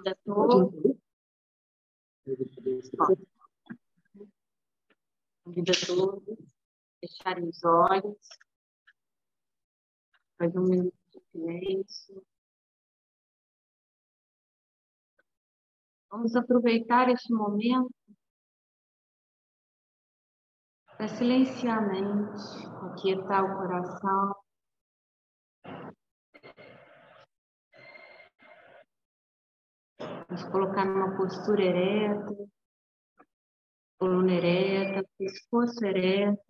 a todos. Convido a todos a fecharem os olhos. Faz um minuto de silêncio. Vamos aproveitar este momento para silenciar a mente, aquietar o coração. Vamos colocar numa postura ereta, coluna ereta, pescoço ereto.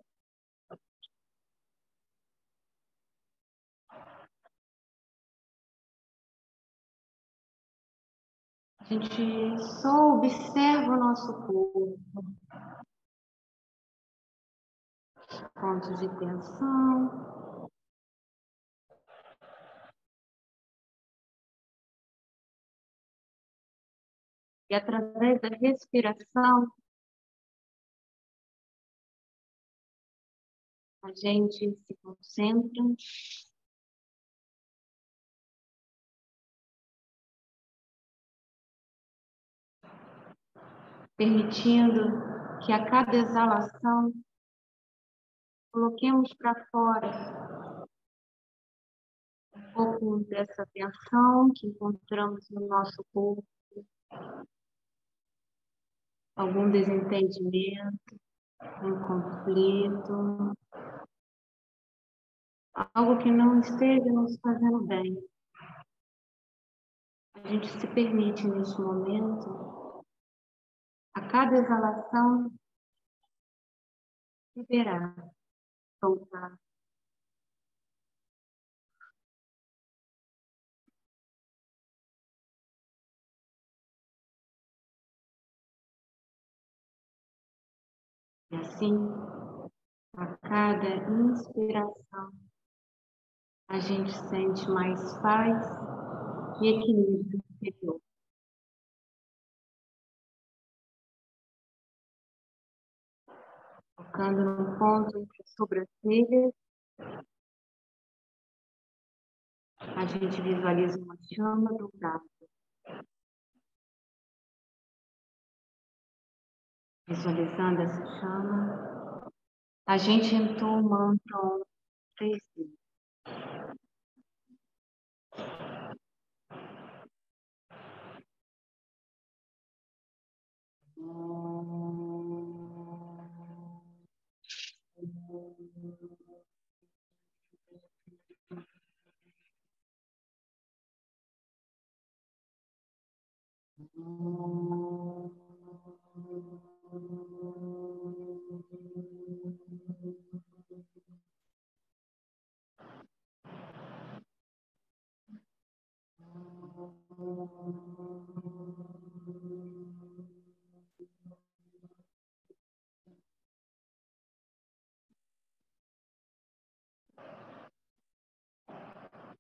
A gente só observa o nosso corpo. Pontos de tensão. E através da respiração, a gente se concentra. Permitindo que a cada exalação coloquemos para fora um pouco dessa tensão que encontramos no nosso corpo, algum desentendimento, um conflito, algo que não esteja nos fazendo bem. A gente se permite neste momento, a cada exalação, liberar, soltar. E assim, a cada inspiração, a gente sente mais paz e equilíbrio interior. Focando no ponto entre as sobrancelhas, a gente visualiza uma chama dourada. Visualizando essa chama, a gente entoa o mantra 3 vezes.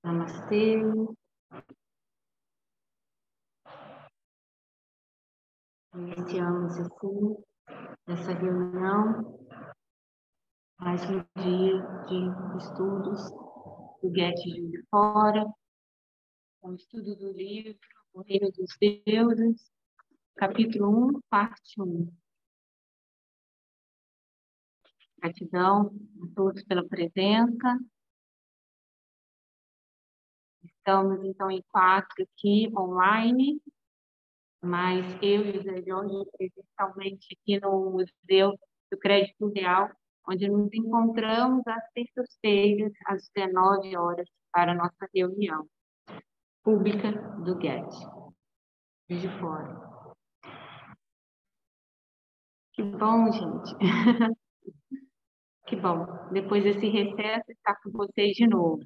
Namastê. Iniciamos assim essa reunião, mais um dia de estudos do Goethe Juiz de Fora, com o estudo do livro O Reino dos Deuses, capítulo 1, parte 1. Gratidão a todos pela presença. Estamos, então, em 4 aqui, online, mas eu e o Zé Jorge, presencialmente aqui no Museu do Crédito Real, onde nos encontramos às terças-feiras, às 19 horas, para a nossa reunião pública do Goethe, de fora. Que bom, gente. Que bom. Depois desse recesso, estar com vocês de novo.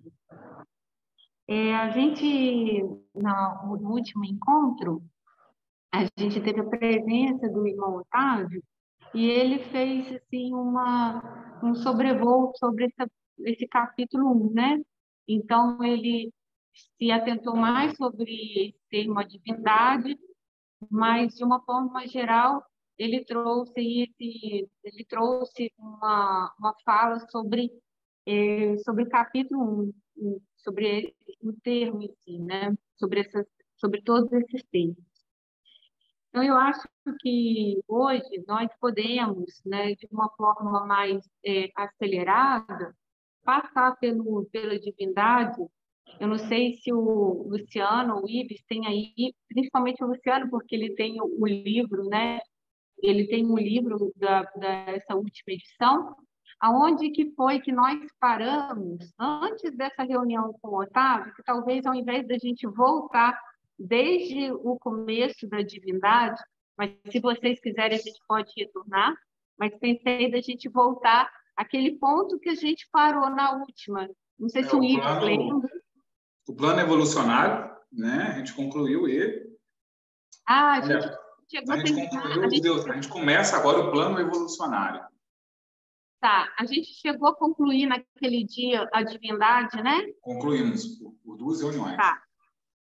A gente, no último encontro, a gente teve a presença do irmão Otávio e ele fez assim, um sobrevoo sobre esse capítulo 1, né? Então, ele se atentou mais sobre esse termo a divindade, mas, de uma forma geral, ele trouxe uma fala sobre o capítulo 1, sobre o termo em si, né? Sobre todos esses temas. Então, eu acho que hoje nós podemos, né, de uma forma mais acelerada, passar pela divindade. Eu não sei se o Luciano ou o Ives tem aí, principalmente o Luciano, porque ele tem o livro, né? Ele tem um livro dessa última edição, aonde que foi que nós paramos antes dessa reunião com o Otávio, que talvez ao invés da gente voltar desde o começo da divindade, mas se vocês quiserem a gente pode retornar, mas pensei da gente voltar àquele ponto que a gente parou na última. Não sei se o Ives lembra. O plano evolucionário, né? A gente concluiu ele. A gente chegou a gente começa agora o plano evolucionário. Tá, a gente chegou a concluir naquele dia a divindade, né? Concluímos por 2 reuniões. Tá.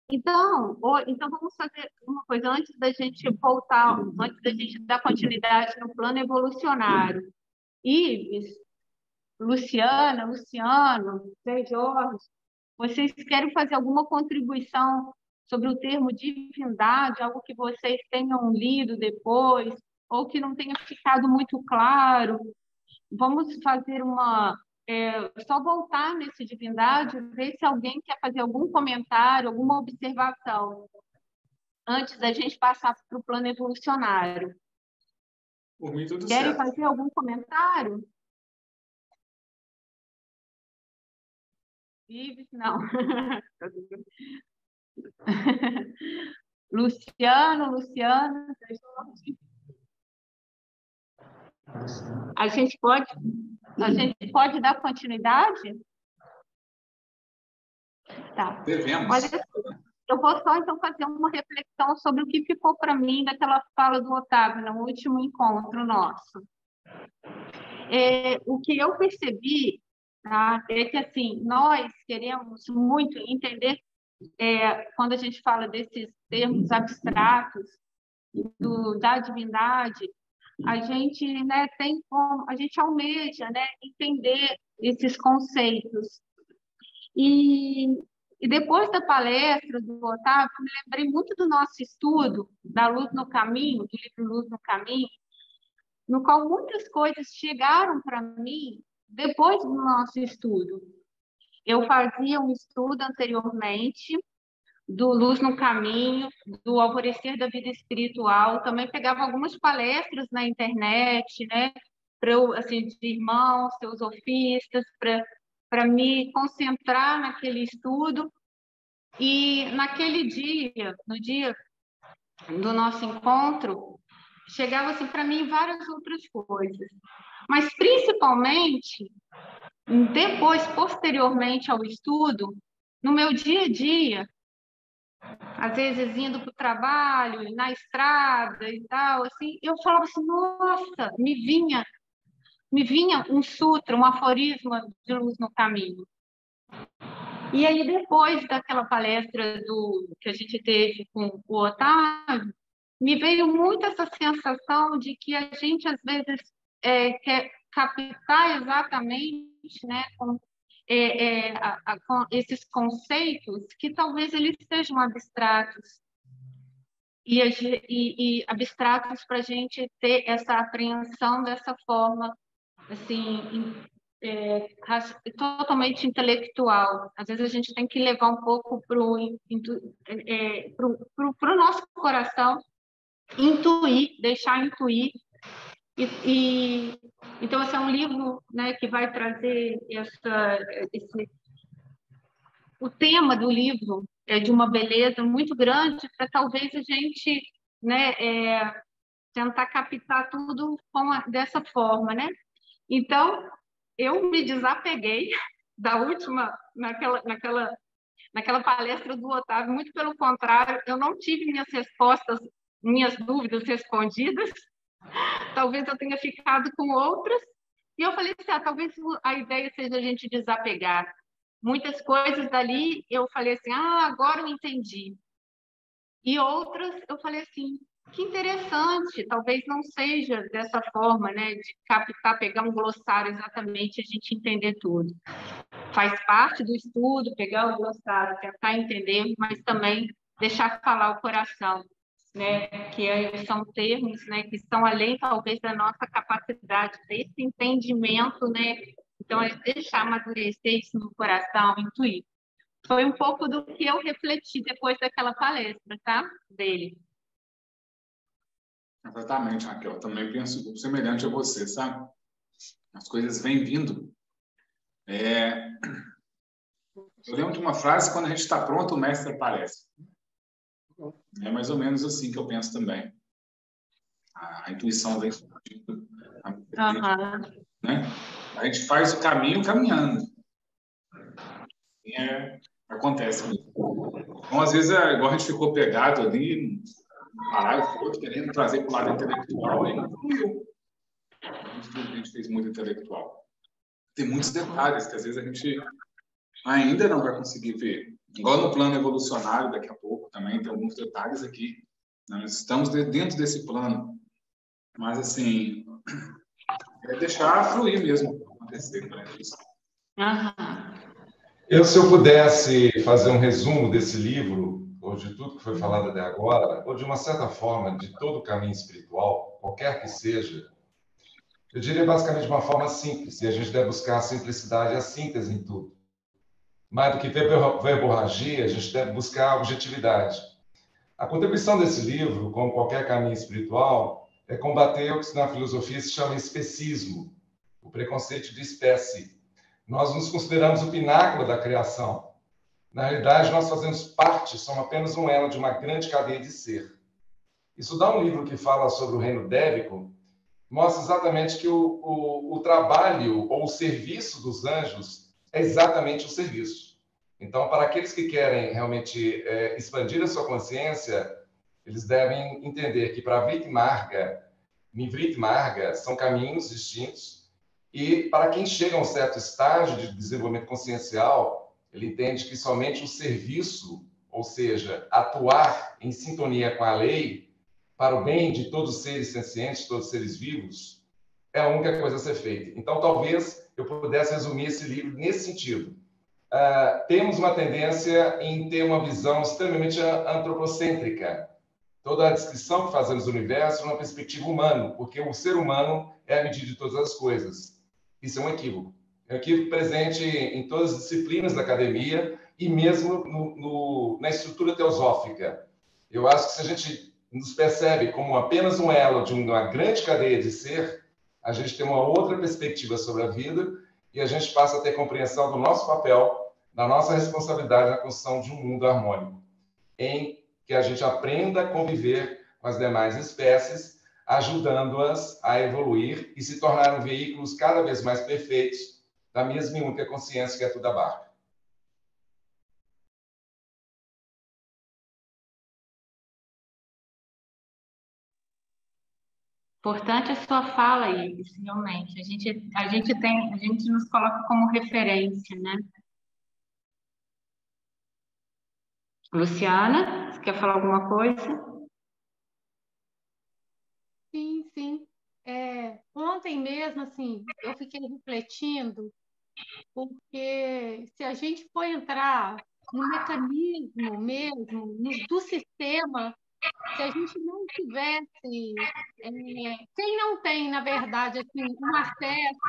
Então vamos fazer uma coisa antes da gente voltar, antes da gente dar continuidade no plano evolucionário. Ives, Luciana, Luciano, Zé Jorge, vocês querem fazer alguma contribuição sobre o termo divindade, algo que vocês tenham lido depois, ou que não tenha ficado muito claro? Vamos fazer só voltar nesse divindade, ver se alguém quer fazer algum comentário, alguma observação, antes da gente passar para o plano evolucionário. Por mim, tudo Querem certo. fazer algum comentário? Ives, não. Luciano, a gente pode dar continuidade? Tá. Devemos. Olha, eu vou só então fazer uma reflexão sobre o que ficou para mim daquela fala do Otávio no último encontro nosso. O que eu percebi, tá, é que assim nós queremos muito entender quando a gente fala desses termos abstratos da divindade, a gente, né, a gente almeja, né, entender esses conceitos. E depois da palestra do Otávio, me lembrei muito do nosso estudo da Luz no Caminho, do livro Luz no Caminho, no qual muitas coisas chegaram para mim depois do nosso estudo. Eu fazia um estudo anteriormente do Luz no Caminho, do Alvorecer da Vida Espiritual, também pegava algumas palestras na internet, né, para eu, assim, de irmãos, teosofistas, para me concentrar naquele estudo. E naquele dia, no dia do nosso encontro, chegava assim para mim várias outras coisas, mas principalmente depois, posteriormente ao estudo, no meu dia a dia, às vezes indo para o trabalho, na estrada e tal, assim, eu falava assim, nossa, me vinha um sutra, um aforisma de luz no caminho. E aí, depois daquela palestra que a gente teve com o Otávio, me veio muito essa sensação de que a gente, às vezes, quer captar exatamente, né, com esses conceitos que talvez eles sejam abstratos e abstratos para a gente ter essa apreensão dessa forma assim totalmente intelectual. Às vezes a gente tem que levar um pouco para o nosso coração, deixar intuir. Então, esse é um livro, né, que vai trazer o tema do livro é de uma beleza muito grande para talvez a gente, né, tentar captar tudo dessa forma, né? Então, eu me desapeguei da última, naquela palestra do Otávio, muito pelo contrário, eu não tive minhas dúvidas respondidas, talvez eu tenha ficado com outras, e eu falei assim, talvez a ideia seja a gente desapegar. Muitas coisas dali eu falei assim, agora eu entendi. E outras eu falei assim, que interessante, talvez não seja dessa forma, né, de captar, pegar um glossário exatamente e a gente entender tudo. Faz parte do estudo, pegar o glossário, tentar entender, mas também deixar falar o coração, né? Que são termos, né, que estão além, talvez, da nossa capacidade desse entendimento, né? Então, é deixar amadurecer isso no coração, intuir. Foi um pouco do que eu refleti depois daquela palestra, tá? Dele. Exatamente, Raquel. Eu também penso semelhante a você, sabe? As coisas vêm vindo. Eu lembro de uma frase: quando a gente está pronto, o mestre aparece. É mais ou menos assim que eu penso também. A intuição vem surgindo, né? A gente faz o caminho caminhando. Acontece mesmo. Então, às vezes, igual a gente ficou pegado ali, um parágrafo outro, querendo trazer para o lado intelectual, e não fluiu. Um estudo que a gente fez muito intelectual. Tem muitos detalhes que, às vezes, a gente ainda não vai conseguir ver. Igual no plano evolucionário, daqui a pouco, também tem alguns detalhes aqui. Nós estamos dentro desse plano. Mas, assim, é deixar fluir mesmo, acontecer para isso. Se eu pudesse fazer um resumo desse livro, ou de tudo que foi falado até agora, ou de uma certa forma, de todo o caminho espiritual, qualquer que seja, eu diria basicamente de uma forma simples, e a gente deve buscar a simplicidade e a síntese em tudo. Mais do que verborragia, a gente deve buscar a objetividade. A contribuição desse livro, como qualquer caminho espiritual, é combater o que na filosofia se chama especismo, o preconceito de espécie. Nós nos consideramos o pináculo da criação. Na realidade, nós fazemos parte, somos apenas um elo de uma grande cadeia de ser. Isso dá um livro que fala sobre o reino dévico, mostra exatamente que o trabalho ou o serviço dos anjos é exatamente o serviço. Então, para aqueles que querem realmente expandir a sua consciência, eles devem entender que para Vrit Marga, Nivrit Marga, são caminhos distintos, e para quem chega a um certo estágio de desenvolvimento consciencial, ele entende que somente o serviço, ou seja, atuar em sintonia com a lei, para o bem de todos os seres sencientes, todos os seres vivos, é a única coisa a ser feita. Então, talvez eu pudesse resumir esse livro nesse sentido. Temos uma tendência em ter uma visão extremamente antropocêntrica. Toda a descrição que fazemos do universo é uma perspectiva humana, porque o ser humano é a medida de todas as coisas. Isso é um equívoco. É um equívoco presente em todas as disciplinas da academia e mesmo na estrutura teosófica. Eu acho que se a gente nos percebe como apenas um elo de uma grande cadeia de ser, a gente tem uma outra perspectiva sobre a vida e a gente passa a ter compreensão do nosso papel, da nossa responsabilidade na construção de um mundo harmônico, em que a gente aprenda a conviver com as demais espécies, ajudando-as a evoluir e se tornarem veículos cada vez mais perfeitos da mesma e única consciência que é tudo abarca. Importante a sua fala, Iris, realmente. A gente nos coloca como referência, né? Luciana, você quer falar alguma coisa? Sim. Ontem mesmo, assim, eu fiquei refletindo, porque se a gente for entrar no mecanismo mesmo, do sistema, se a gente não tivesse, quem não tem, na verdade, assim, um acesso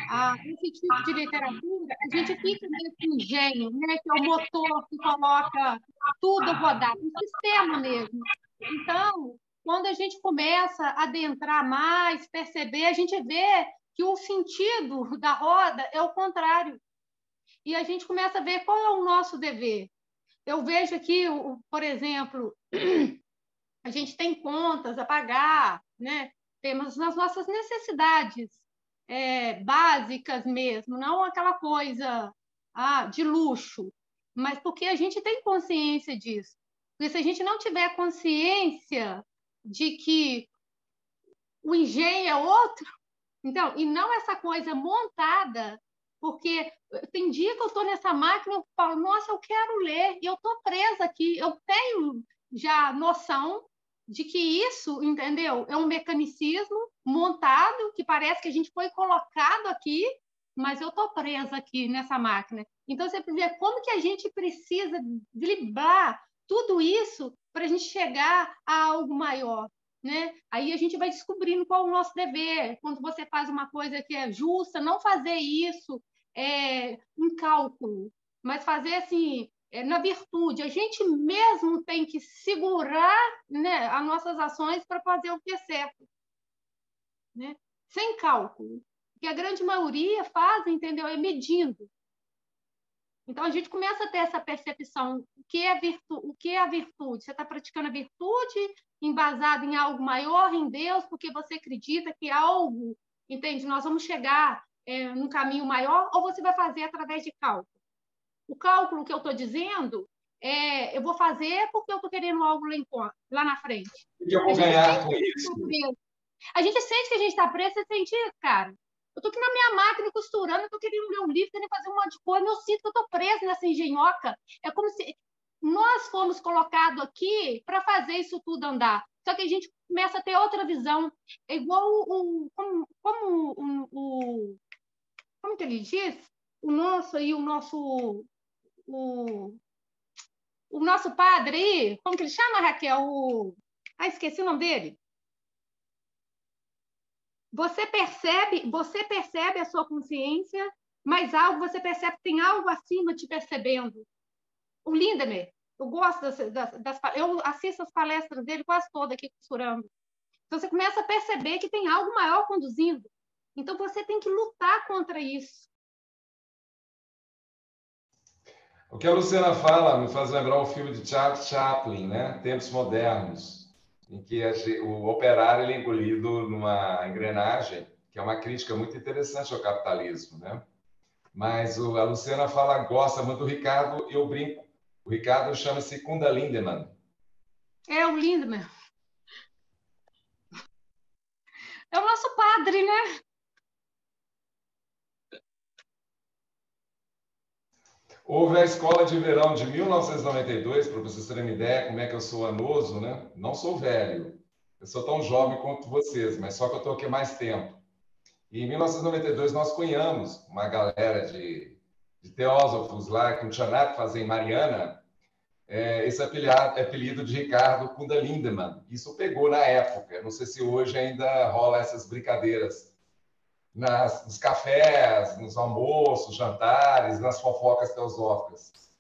a esse tipo de literatura, a gente fica nesse engenho, né, que é o motor que coloca tudo a rodar, o sistema mesmo. Então, quando a gente começa a adentrar mais, perceber, a gente vê que o sentido da roda é o contrário. E a gente começa a ver qual é o nosso dever. Eu vejo aqui, por exemplo, a gente tem contas a pagar, né? Temos as nossas necessidades básicas mesmo, não aquela coisa de luxo, mas porque a gente tem consciência disso. Porque se a gente não tiver consciência de que o engenho é outro, então, e não essa coisa montada, porque tem dia que eu estou nessa máquina e eu falo, nossa, eu quero ler, e eu estou presa aqui, eu tenho já noção de que isso, entendeu? É um mecanicismo montado, que parece que a gente foi colocado aqui, mas eu estou presa aqui nessa máquina. Então, você precisa ver como que a gente precisa driblar tudo isso para a gente chegar a algo maior, né? Aí a gente vai descobrindo qual é o nosso dever. Quando você faz uma coisa que é justa, não fazer isso um cálculo, mas fazer assim, na virtude. A gente mesmo tem que segurar, né, as nossas ações para fazer o que é certo, né? Sem cálculo. O que a grande maioria faz, entendeu? É medindo. Então, a gente começa a ter essa percepção. O que é a virtude? Você está praticando a virtude embasado em algo maior, em Deus, porque você acredita que algo, entende? Nós vamos chegar num caminho maior, ou você vai fazer através de cálculo? O cálculo que eu estou dizendo, eu vou fazer porque eu estou querendo algo lá na frente. O que eu vou ganhar com isso? A gente sente que a gente está preso, você sente isso, cara? Eu estou aqui na minha máquina costurando, eu estou querendo ler um livro, querendo fazer um monte de coisa, eu sinto que eu estou presa nessa engenhoca. É como se nós fomos colocados aqui para fazer isso tudo andar. Só que a gente começa a ter outra visão. É igual como que ele diz? O nosso padre aí, como que ele chama, Raquel? Esqueci o nome dele. Você percebe a sua consciência, mas você percebe que tem algo acima te percebendo. O Lindemer, eu gosto eu assisto as palestras dele quase todas aqui costurando. Então você começa a perceber que tem algo maior conduzindo. Então você tem que lutar contra isso. O que a Luciana fala me faz lembrar o filme de Charles Chaplin, né? Tempos Modernos, em que o operário ele é engolido numa engrenagem, que é uma crítica muito interessante ao capitalismo, né? Mas a Luciana gosta muito do Ricardo, e eu brinco. O Ricardo chama-se Kunda Lindemann. É o Lindemann. É o nosso padre, né? Houve a Escola de Verão de 1992, para vocês terem uma ideia como é que eu sou anoso, né? Não sou velho, eu sou tão jovem quanto vocês, mas só que eu estou aqui há mais tempo. E em 1992 nós cunhamos uma galera de teósofos lá, que não tinha nada para fazer em Mariana, esse apelido de Ricardo Kunda Lindemann. Isso pegou na época, não sei se hoje ainda rola essas brincadeiras nos cafés, nos almoços, jantares, nas fofocas teosóficas.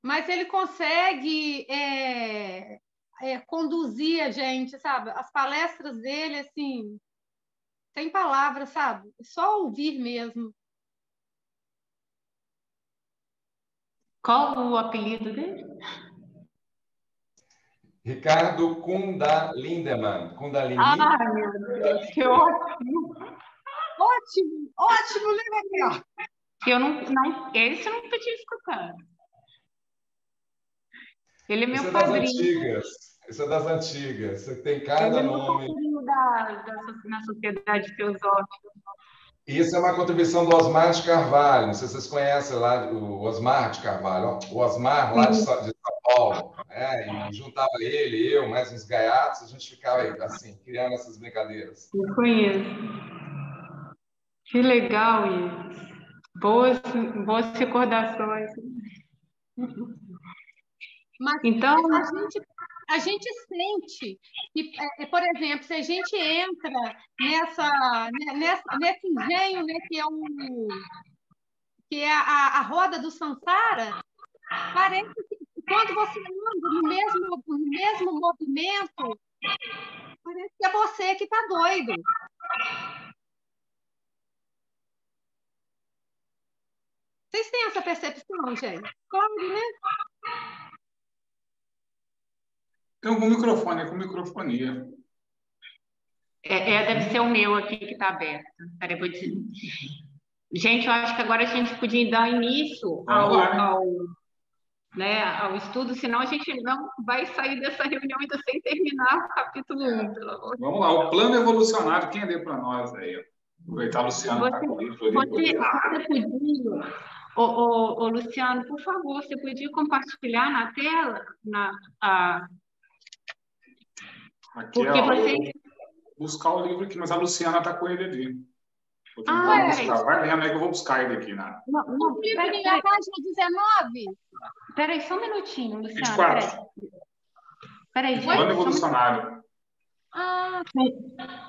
Mas ele consegue conduzir a gente, sabe? As palestras dele, assim, sem palavras, sabe? Só ouvir mesmo. Qual o apelido dele? Ricardo Kunda Lindemann. Kundalini. Ah, meu Deus, que ótimo! Ótimo, né, Raquel? Esse eu não podia escutar. Ele é meu padrinho. Isso é das antigas. Você tem cada nome. Ele é meu padrinho na Sociedade Teosófica. Isso é uma contribuição do Osmar de Carvalho. Não sei se vocês conhecem lá o Osmar de Carvalho. O Osmar, lá de São Paulo. E juntava ele, eu, mais uns gaiatos, a gente ficava assim, criando essas brincadeiras. Eu conheço. Que legal isso. Boas recordações. Mas então, a gente sente que, por exemplo, se a gente entra nesse engenho, né, que é a roda do Sansara, parece que quando você anda no mesmo movimento, parece que é você que está doido. Vocês têm essa percepção, gente? Claro, né? Tem algum microfone, com microfonia. Deve ser o meu aqui que está aberto. Peraí, vou dizer. Gente, eu acho que agora a gente podia dar início ao estudo, senão a gente não vai sair dessa reunião ainda sem terminar o capítulo 1, pelo amor de Deus. Vamos lá, o plano evolucionário, quem lê para nós aí? Aproveitar, Luciano. Você podia, Luciano, por favor, você podia compartilhar na tela? Porque buscar o livro aqui, mas a Luciana está com ele ali. Vou tentar buscar. Vai lendo aí que eu vou buscar ele aqui. O livro na página 19. Peraí, só um minutinho, Luciana. 24. Peraí, gente. Plano evolucionário.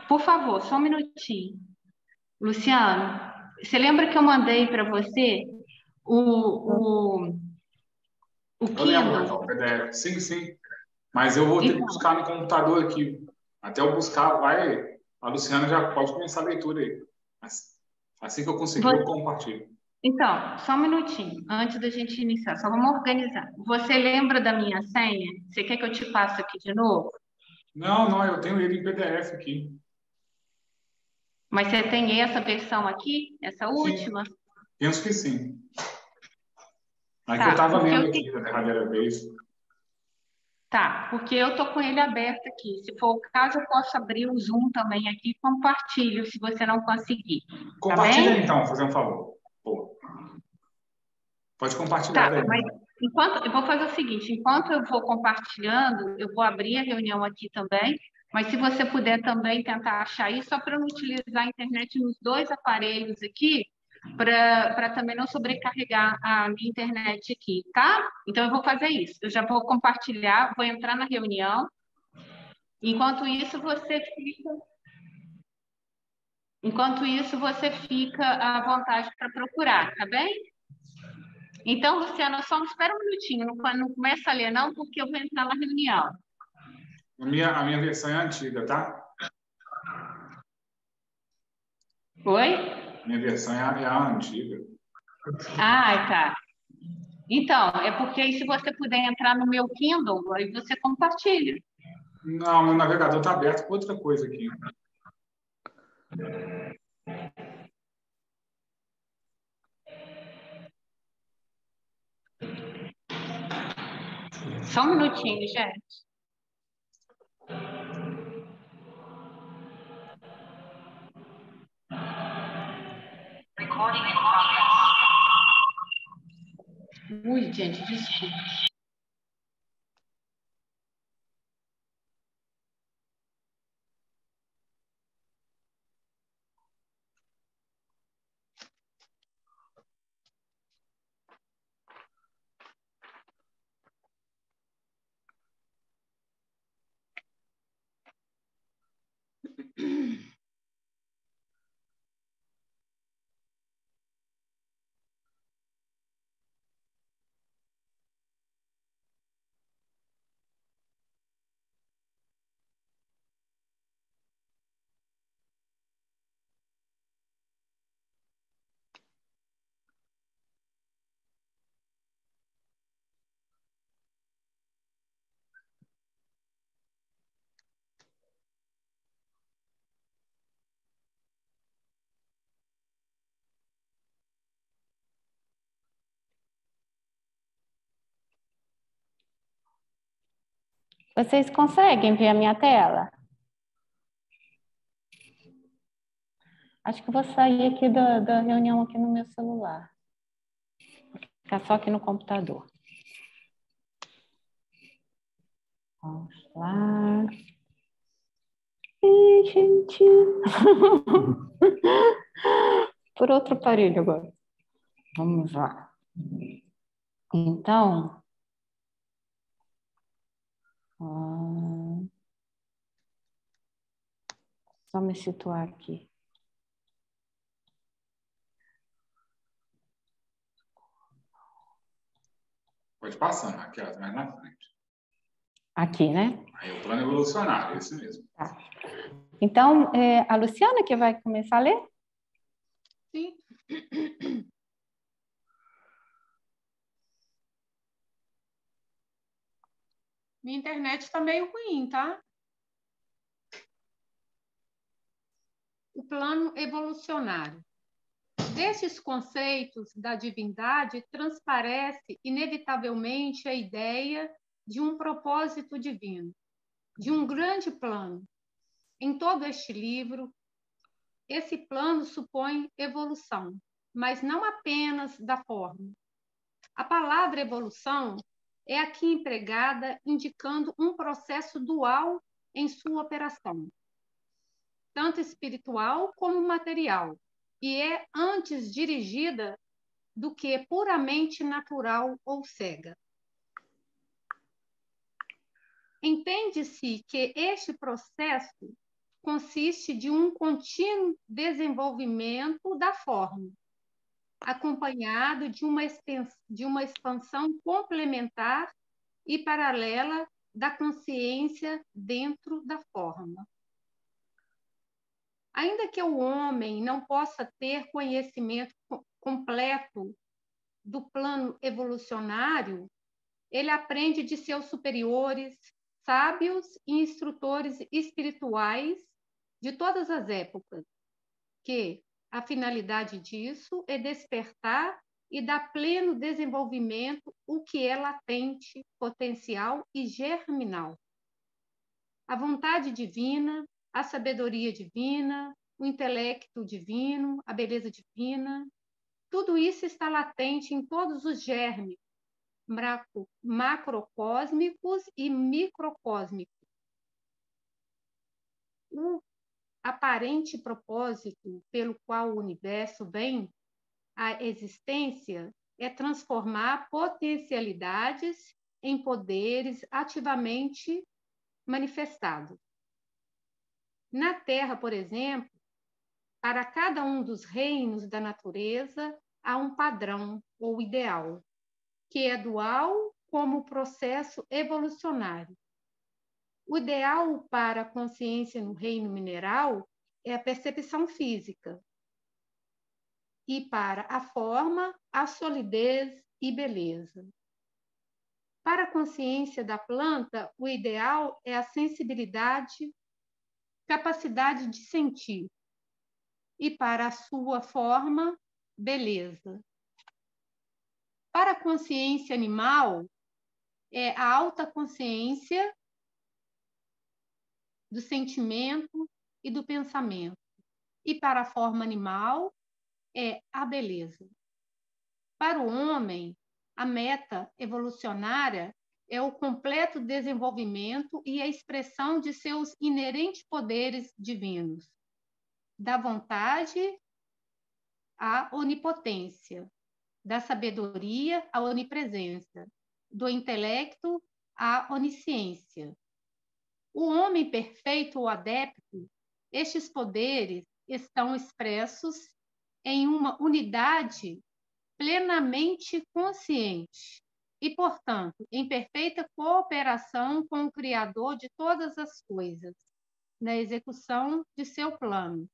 Por favor, só um minutinho. Luciano, você lembra que eu mandei para você o Eu lembro, Kindle? o PDF. Sim. Mas eu vou ter que buscar no computador aqui. Até eu buscar, a Luciana já pode começar a leitura aí. Assim que eu conseguir, eu compartilho. Então, só um minutinho, antes da gente iniciar, só vamos organizar. Você lembra da minha senha? Você quer que eu te passe aqui de novo? Não, eu tenho ele em PDF aqui. Mas você tem essa versão aqui? Essa última? Sim, penso que sim. Aí que eu estava lendo aqui da derradeira vez. Tá, porque eu tô com ele aberto aqui. Se for o caso, eu posso abrir o Zoom também aqui e compartilho, se você não conseguir. Compartilha tá bem? então, fazer um favor. Pode compartilhar daí. Mas eu vou fazer o seguinte, enquanto eu vou compartilhando, eu vou abrir a reunião aqui também, mas se você puder também tentar achar aí, só para não utilizar a internet nos dois aparelhos aqui, para também não sobrecarregar a minha internet aqui, tá? Então, eu vou fazer isso. Eu já vou compartilhar, vou entrar na reunião. Enquanto isso, você fica à vontade para procurar, tá bem? Então, Luciana, só espera um minutinho, não começa a ler não, porque eu vou entrar na reunião. A minha versão é antiga, tá? Oi? Minha versão é a antiga. Tá. Então, é porque aí se você puder entrar no meu Kindle, aí você compartilha. Não, meu navegador está aberto com outra coisa aqui. Só um minutinho, gente. Ui, gente, desculpa. Vocês conseguem ver a minha tela? Acho que vou sair aqui da reunião aqui no meu celular. Ficar só aqui no computador. Vamos lá. Ih, gente. Por outro aparelho agora. Vamos lá. Então... só me situar aqui. Pode passar, aquelas mais na frente. Aqui, né? Aí o plano evolucionário, esse mesmo. Tá. Então, a Luciana que vai começar a ler? Sim. Minha internet está meio ruim, tá? O plano evolucionário. Desses conceitos da divindade transparece inevitavelmente a ideia de um propósito divino, de um grande plano. Em todo este livro, esse plano supõe evolução, mas não apenas da forma. A palavra evolução é aqui empregada indicando um processo dual em sua operação, tanto espiritual como material, e é antes dirigida do que puramente natural ou cega. Entende-se que este processo consiste de um contínuo desenvolvimento da forma, acompanhado de uma expansão complementar e paralela da consciência dentro da forma. Ainda que o homem não possa ter conhecimento completo do plano evolucionário, ele aprende de seus superiores, sábios e instrutores espirituais de todas as épocas, que a finalidade disso é despertar e dar pleno desenvolvimento o que é latente, potencial e germinal. A vontade divina, a sabedoria divina, o intelecto divino, a beleza divina, tudo isso está latente em todos os germes macrocósmicos e microcósmicos. O aparente propósito pelo qual o universo vem à existência é transformar potencialidades em poderes ativamente manifestados. Na Terra, por exemplo, para cada um dos reinos da natureza há um padrão ou ideal, que é dual como processo evolucionário. O ideal para a consciência no reino mineral é a percepção física, e para a forma, a solidez e beleza. Para a consciência da planta, o ideal é a sensibilidade, capacidade de sentir, e para a sua forma, beleza. Para a consciência animal, é a alta consciência do sentimento e do pensamento. E para a forma animal, é a beleza. Para o homem, a meta evolucionária é o completo desenvolvimento e a expressão de seus inerentes poderes divinos, da vontade à onipotência, da sabedoria à onipresença, do intelecto à onisciência. O homem perfeito ou adepto, estes poderes estão expressos em uma unidade plenamente consciente e, portanto, em perfeita cooperação com o Criador de todas as coisas, na execução de seu plano.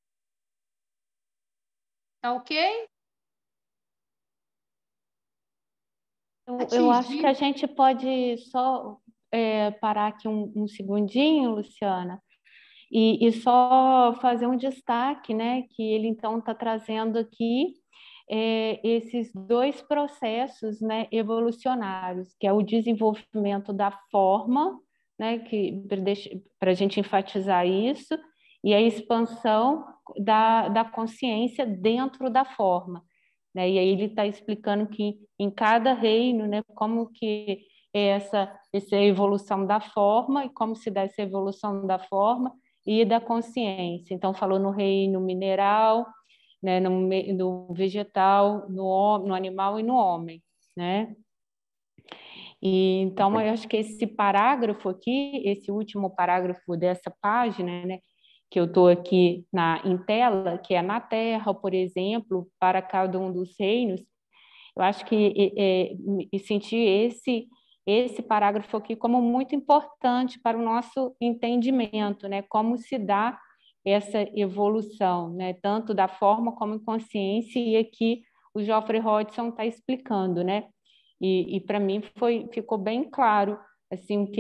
Tá ok? Eu acho que a gente pode só parar aqui um segundinho, Luciana, e só fazer um destaque, né? Que ele então está trazendo aqui esses dois processos, né, evolucionários, que é o desenvolvimento da forma, né, para a gente enfatizar isso, e a expansão da consciência dentro da forma. Né? E aí ele está explicando que em cada reino, né, como que é essa evolução da forma e como se dá essa evolução da forma e da consciência. Então, falou no reino mineral, né, no vegetal, no animal e no homem, né? E, então, eu acho que esse parágrafo aqui, esse último parágrafo dessa página, né, que eu estou aqui em tela, que é na Terra, por exemplo, para cada um dos reinos, eu acho que senti esse parágrafo aqui como muito importante para o nosso entendimento, né? Como se dá essa evolução, né? Tanto da forma como consciência, e aqui o Geoffrey Hodgson está explicando, né? E para mim ficou bem claro assim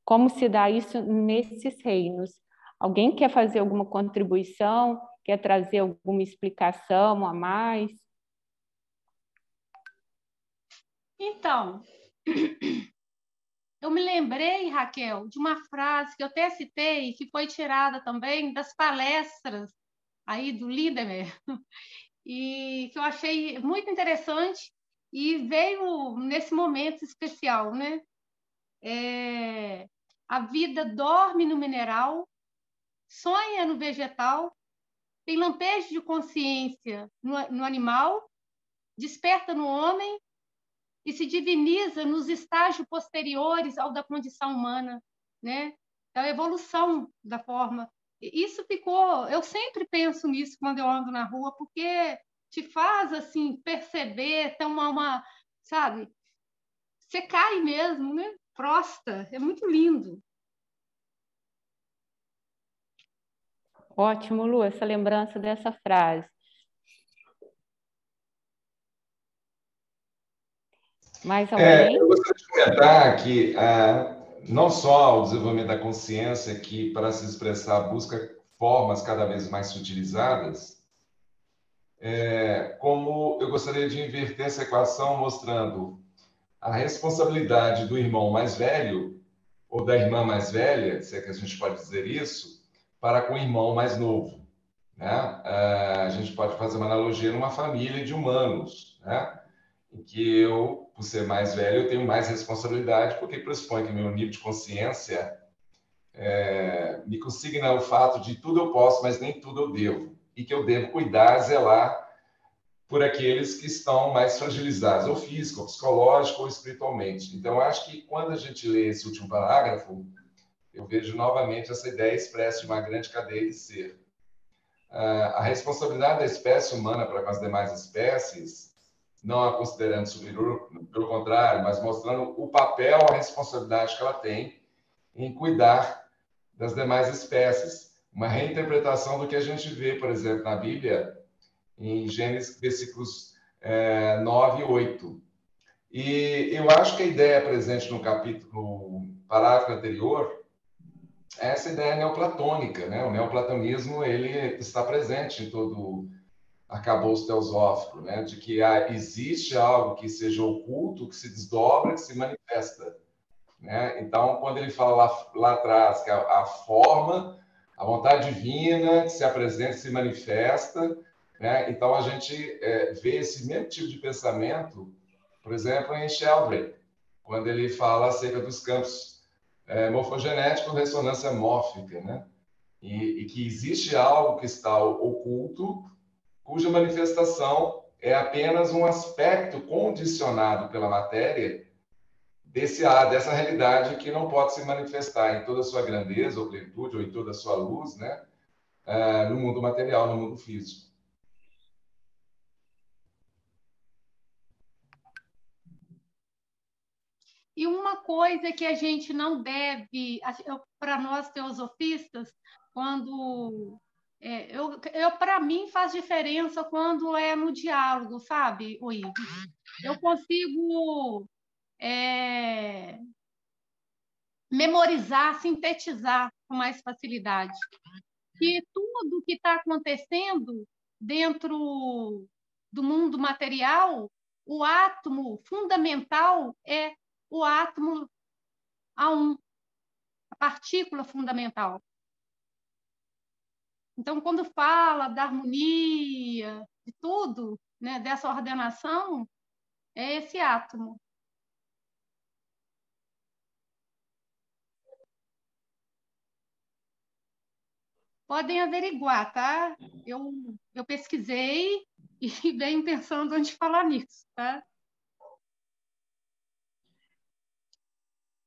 como se dá isso nesses reinos. Alguém quer fazer alguma contribuição? Quer trazer alguma explicação a mais? Então, eu me lembrei, Raquel, de uma frase que eu até citei, que foi tirada também das palestras aí do Lindemer, e que eu achei muito interessante e veio nesse momento especial, né? A vida dorme no mineral, sonha no vegetal tem lampejo de consciência no animal, desperta no homem e se diviniza nos estágios posteriores ao da condição humana, né? A evolução da forma. Isso ficou... Eu sempre penso nisso quando eu ando na rua, porque te faz, assim, perceber, ter sabe? Você cai mesmo, né? Prosta. É muito lindo. Ótimo, Lu, essa lembrança dessa frase. Mais alguém? Eu gostaria de comentar que não só o desenvolvimento da consciência, que para se expressar busca formas cada vez mais sutilizadas, como eu gostaria de inverter essa equação mostrando a responsabilidade do irmão mais velho, ou da irmã mais velha, se é que a gente pode dizer isso, para com o irmão mais novo. Né? A gente pode fazer uma analogia numa família de humanos, né? Em que eu, por ser mais velho, eu tenho mais responsabilidade, porque pressupõe que meu nível de consciência me consigna o fato de tudo eu posso, mas nem tudo eu devo. E que eu devo cuidar, zelar por aqueles que estão mais fragilizados, ou físico, ou psicológico, ou espiritualmente. Então, acho que quando a gente lê esse último parágrafo, eu vejo novamente essa ideia expressa de uma grande cadeia de ser. A responsabilidade da espécie humana para com as demais espécies, não a considerando superior, pelo contrário, mas mostrando o papel, a responsabilidade que ela tem em cuidar das demais espécies. Uma reinterpretação do que a gente vê, por exemplo, na Bíblia, em Gênesis, versículos 9 e 8. E eu acho que a ideia presente no capítulo, no parágrafo anterior, é essa ideia neoplatônica, né? O neoplatonismo, ele está presente em todo o arcabouço teosófico, né? De que existe algo que seja oculto, que se desdobra, que se manifesta, né? Então, quando ele fala lá atrás que a forma, a vontade divina que se apresenta, se manifesta, né? Então, a gente vê esse mesmo tipo de pensamento, por exemplo, em Sheldrake, quando ele fala acerca dos campos morfogenéticos, ressonância mórfica, né? E que existe algo que está oculto, cuja manifestação é apenas um aspecto condicionado pela matéria dessa realidade que não pode se manifestar em toda a sua grandeza ou plenitude, ou em toda a sua luz, né? No mundo material, no mundo físico. E uma coisa que a gente não deve, para nós teosofistas, quando para mim faz diferença quando é no diálogo, sabe, Ivo? Eu consigo memorizar, sintetizar com mais facilidade. Que tudo que está acontecendo dentro do mundo material, o átomo fundamental é o átomo A1, a partícula fundamental. Então, quando fala da harmonia, de tudo, né, dessa ordenação, é esse átomo. Podem averiguar, tá? Eu pesquisei e venho pensando antes de falar nisso, tá?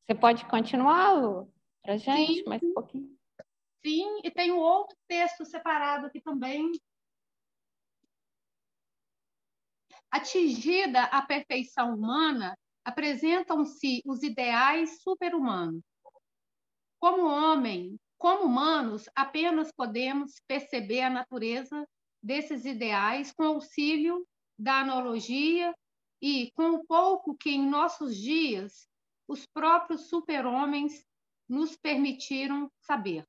Você pode continuar, Lu, para a gente, Sim, mais um pouquinho? sim, e tem outro texto separado aqui também. Atingida a perfeição humana, apresentam-se os ideais super-humanos. Como humanos, apenas podemos perceber a natureza desses ideais com auxílio da analogia e com o pouco que em nossos dias os próprios super-homens nos permitiram saber.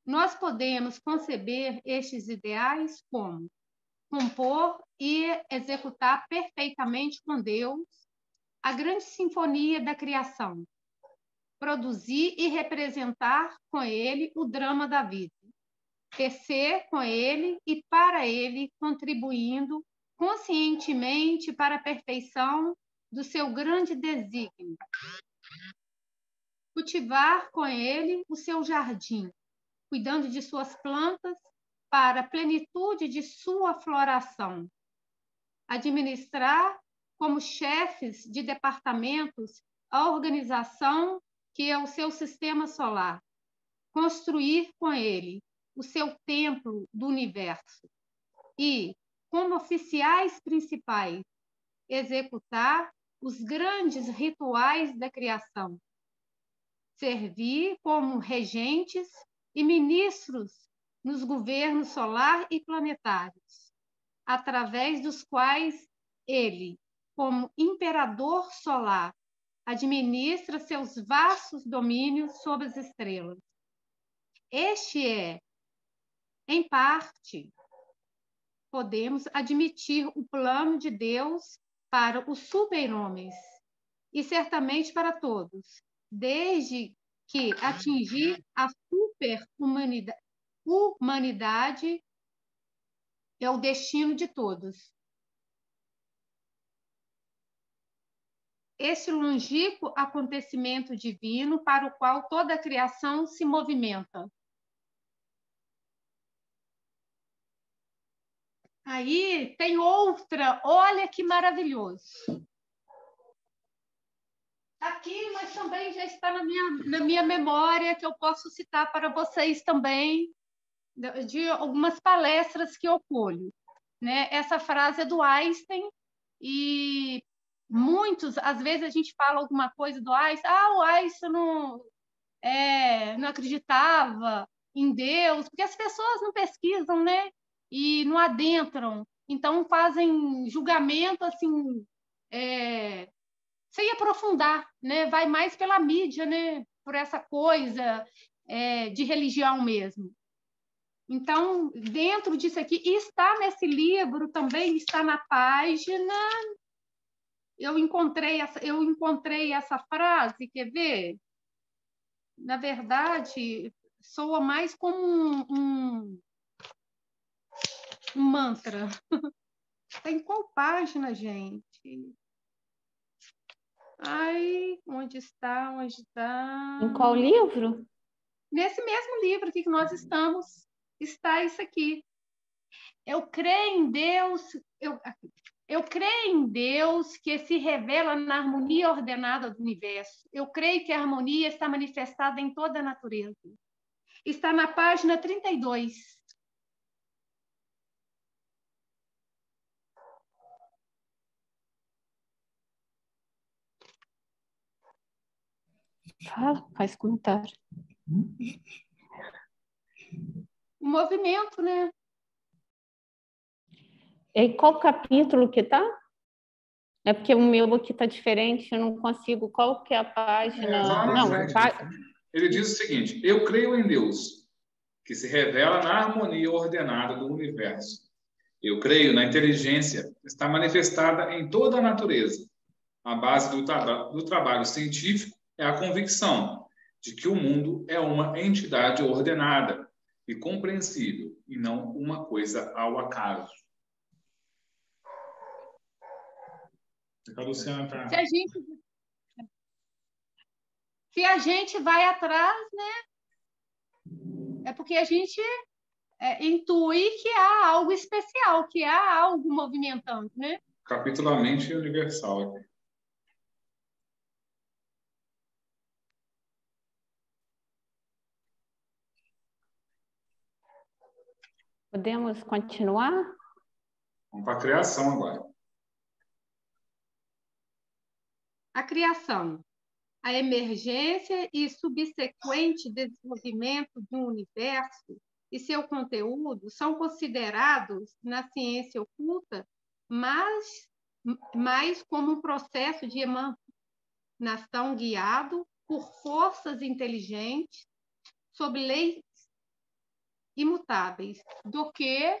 Nós podemos conceber estes ideais como compor e executar perfeitamente com Deus a grande sinfonia da criação, produzir e representar com ele o drama da vida, tecer com ele e para ele, contribuindo conscientemente para a perfeição do seu grande desígnio, cultivar com ele o seu jardim, cuidando de suas plantas para a plenitude de sua floração, administrar como chefes de departamentos a organização que é o seu sistema solar, construir com ele o seu templo do universo e, como oficiais principais, executar os grandes rituais da criação, servir como regentes e ministros nos governos solar e planetários, através dos quais ele, como imperador solar, administra seus vastos domínios sobre as estrelas. Este é, em parte, podemos admitir o plano de Deus para os super-homens, e certamente para todos, desde que atingir a super-humanidade é o destino de todos. Esse longínquo acontecimento divino para o qual toda a criação se movimenta. Aí tem outra, olha que maravilhoso. Aqui, mas também já está na minha memória, que eu posso citar para vocês também, de algumas palestras que eu colho. Né? Essa frase é do Einstein, e muitos, às vezes a gente fala alguma coisa do Einstein, o Einstein não acreditava em Deus, porque as pessoas não pesquisam, né? E não adentram, então fazem julgamento assim, sem aprofundar, né? Vai mais pela mídia, né? Por essa coisa de religião mesmo. Então, dentro disso aqui, e está nesse livro também, está na página. Eu encontrei essa frase, quer ver? Na verdade, soa mais como um mantra. Está em qual página, gente? Ai, onde está? Em qual livro? Nesse mesmo livro aqui que nós estamos, está isso aqui. Eu creio em Deus, eu creio em Deus que se revela na harmonia ordenada do universo. Eu creio que a harmonia está manifestada em toda a natureza. Está na página 32. Faz comentário. O movimento, né? Em qual capítulo que está? É porque o meu aqui está diferente, eu não consigo. Qual que é a página? Ele diz o seguinte: eu creio em Deus, que se revela na harmonia ordenada do universo. Eu creio na inteligência, que está manifestada em toda a natureza. A base do trabalho científico é a convicção de que o mundo é uma entidade ordenada e compreensível, e não uma coisa ao acaso. A Luciana tá... Se a gente vai atrás, né? É porque a gente intui que há algo especial, que há algo movimentando, né? Capítulo A Mente Universal. Podemos continuar? Vamos para a criação agora. A criação, a emergência e subsequente desenvolvimento de um universo e seu conteúdo são considerados na ciência oculta mais como um processo de emanação guiado por forças inteligentes sob leis imutáveis do que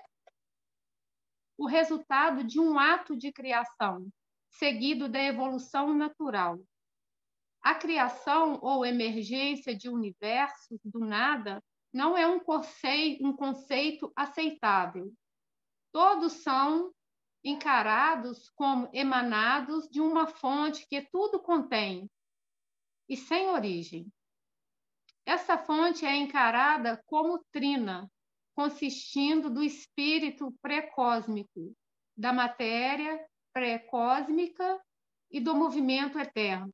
o resultado de um ato de criação seguido da evolução natural. A criação ou emergência de universos do nada não é um conceito aceitável. Todos são encarados como emanados de uma fonte que tudo contém e sem origem. Essa fonte é encarada como trina, consistindo do espírito pré-cósmico, da matéria pré-cósmica e do movimento eterno.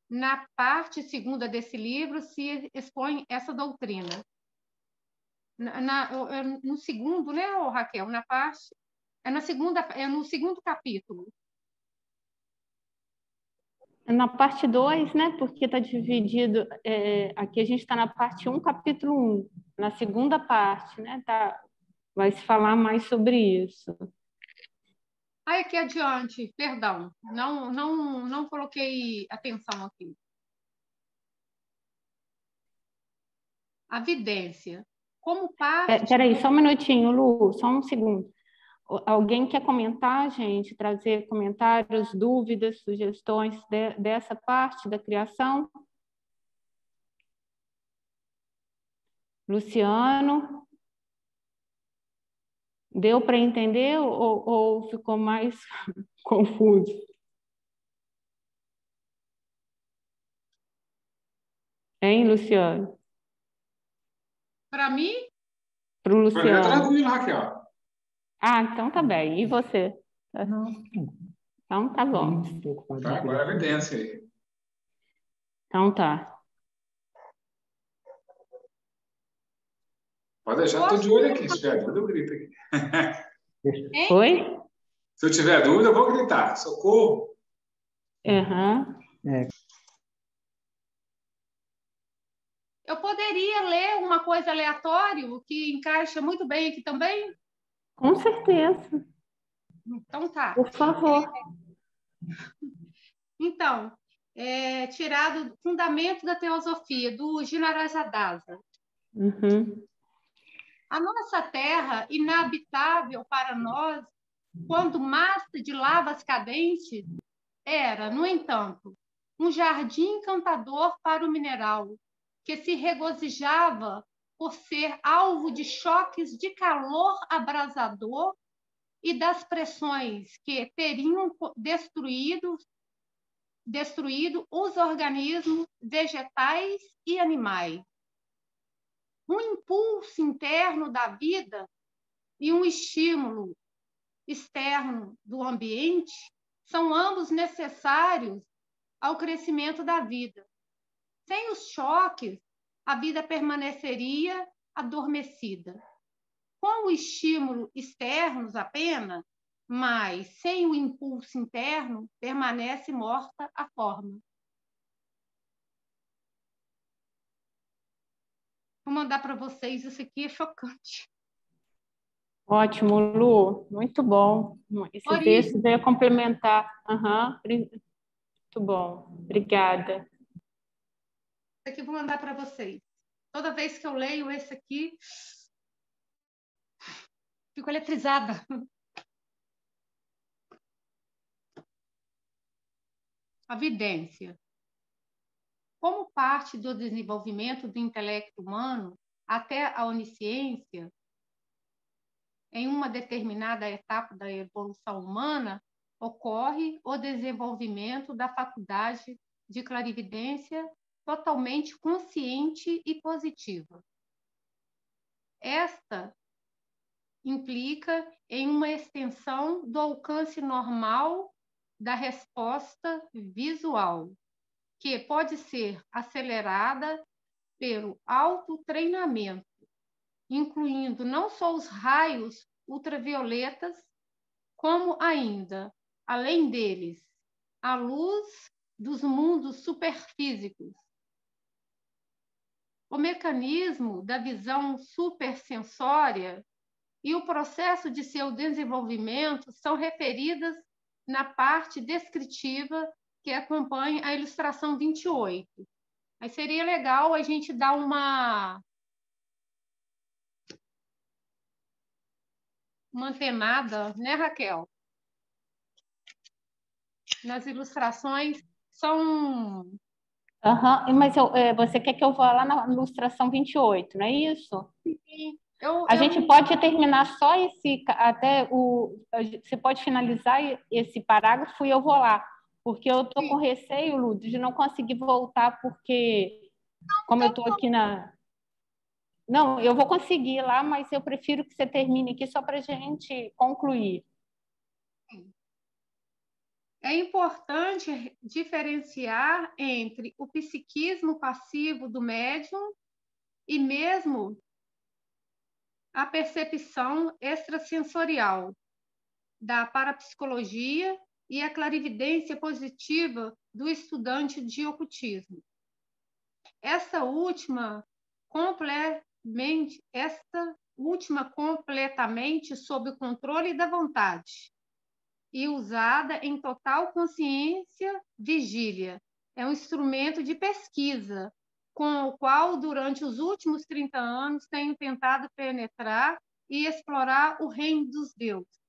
Na parte segunda desse livro se expõe essa doutrina. No segundo, né, Raquel? Na parte no segundo capítulo. Na parte 2, né? Porque está dividido. Aqui a gente está na parte 1, capítulo 1. Na segunda parte, né? Vai se falar mais sobre isso. Aqui adiante, perdão, não coloquei atenção aqui. A vidência. Como parte... Espera aí, só um minutinho, Lu, só um segundo. Alguém quer comentar, gente? Trazer comentários, dúvidas, sugestões dessa parte da criação? Luciano? Deu para entender ou ficou mais confuso? Hein, Luciano? Para mim? Para o Para mim é Luciano. tranquilo, Raquel. Ah, então tá bem. E você? Não, Então tá bom. Tá, agora é evidência aí. Então tá. Pode deixar, estou de olho aqui. Se tiver dúvida, eu grito aqui. Oi? Se eu tiver dúvida, eu vou gritar. Socorro! Uhum. Eu poderia ler uma coisa aleatória que encaixa muito bem aqui também? Com certeza. Então tá. Por favor. Então, tirado do Fundamento da Teosofia, do Ginarajadasa. Uhum. A nossa terra, inabitável para nós, quando massa de lavas cadentes, era, no entanto, um jardim encantador para o mineral, que se regozijava por ser alvo de choques de calor abrasador e das pressões que teriam destruído os organismos vegetais e animais. Um impulso interno da vida e um estímulo externo do ambiente são ambos necessários ao crescimento da vida. Sem os choques, a vida permaneceria adormecida. Com o estímulo externo apenas, mas sem o impulso interno, permanece morta a forma. Vou mandar para vocês, isso aqui é chocante. Ótimo, Lu. Muito bom. Esse texto veio complementar. Uhum. Muito bom. Obrigada. Isso aqui eu vou mandar para vocês. Toda vez que eu leio esse aqui, fico eletrizada. A vidência. Como parte do desenvolvimento do intelecto humano até a onisciência, em uma determinada etapa da evolução humana, ocorre o desenvolvimento da faculdade de clarividência totalmente consciente e positiva. Esta implica em uma extensão do alcance normal da resposta visual, que pode ser acelerada pelo autotreinamento, incluindo não só os raios ultravioletas, como ainda, além deles, a luz dos mundos superfísicos. O mecanismo da visão supersensória e o processo de seu desenvolvimento são referidas na parte descritiva que acompanha a ilustração 28. Aí seria legal a gente dar uma antenada, né, Raquel? Nas ilustrações são... Uhum. Mas você quer que eu vá lá na ilustração 28, não é isso? Sim. A gente pode terminar só você pode finalizar esse parágrafo e eu vou lá, porque eu estou com receio, Lu, de não conseguir voltar, porque como eu estou aqui Não, eu vou conseguir lá, mas eu prefiro que você termine aqui só para a gente concluir. É importante diferenciar entre o psiquismo passivo do médium e mesmo a percepção extrasensorial da parapsicologia e a clarividência positiva do estudante de ocultismo. Esta última completamente sob o controle da vontade e usada em total consciência vigília. É um instrumento de pesquisa com o qual, durante os últimos 30 anos, tenho tentado penetrar e explorar o reino dos deuses.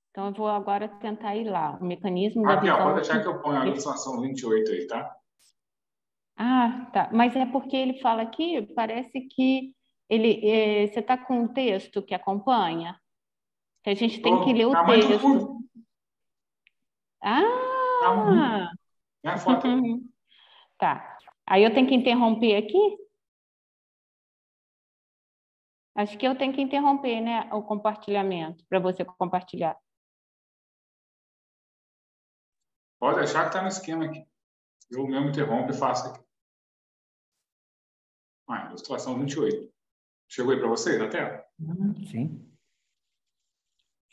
Então, eu vou agora tentar ir lá. O mecanismo da Aqui, visão... pode deixar que eu ponho a ilustração 28 aí, tá? Ah, tá. Mas é porque ele fala aqui, parece que você está com um texto que acompanha, que a gente tem que ler o Tamanho do texto. mundo. Ah! É a foto. Tá. Aí eu tenho que interromper aqui? Acho que eu tenho que interromper, né, o compartilhamento, para você compartilhar. Pode deixar que está no esquema aqui. Eu mesmo interrompo e faço aqui. Ilustração 28. Chegou aí para você na tela? Sim.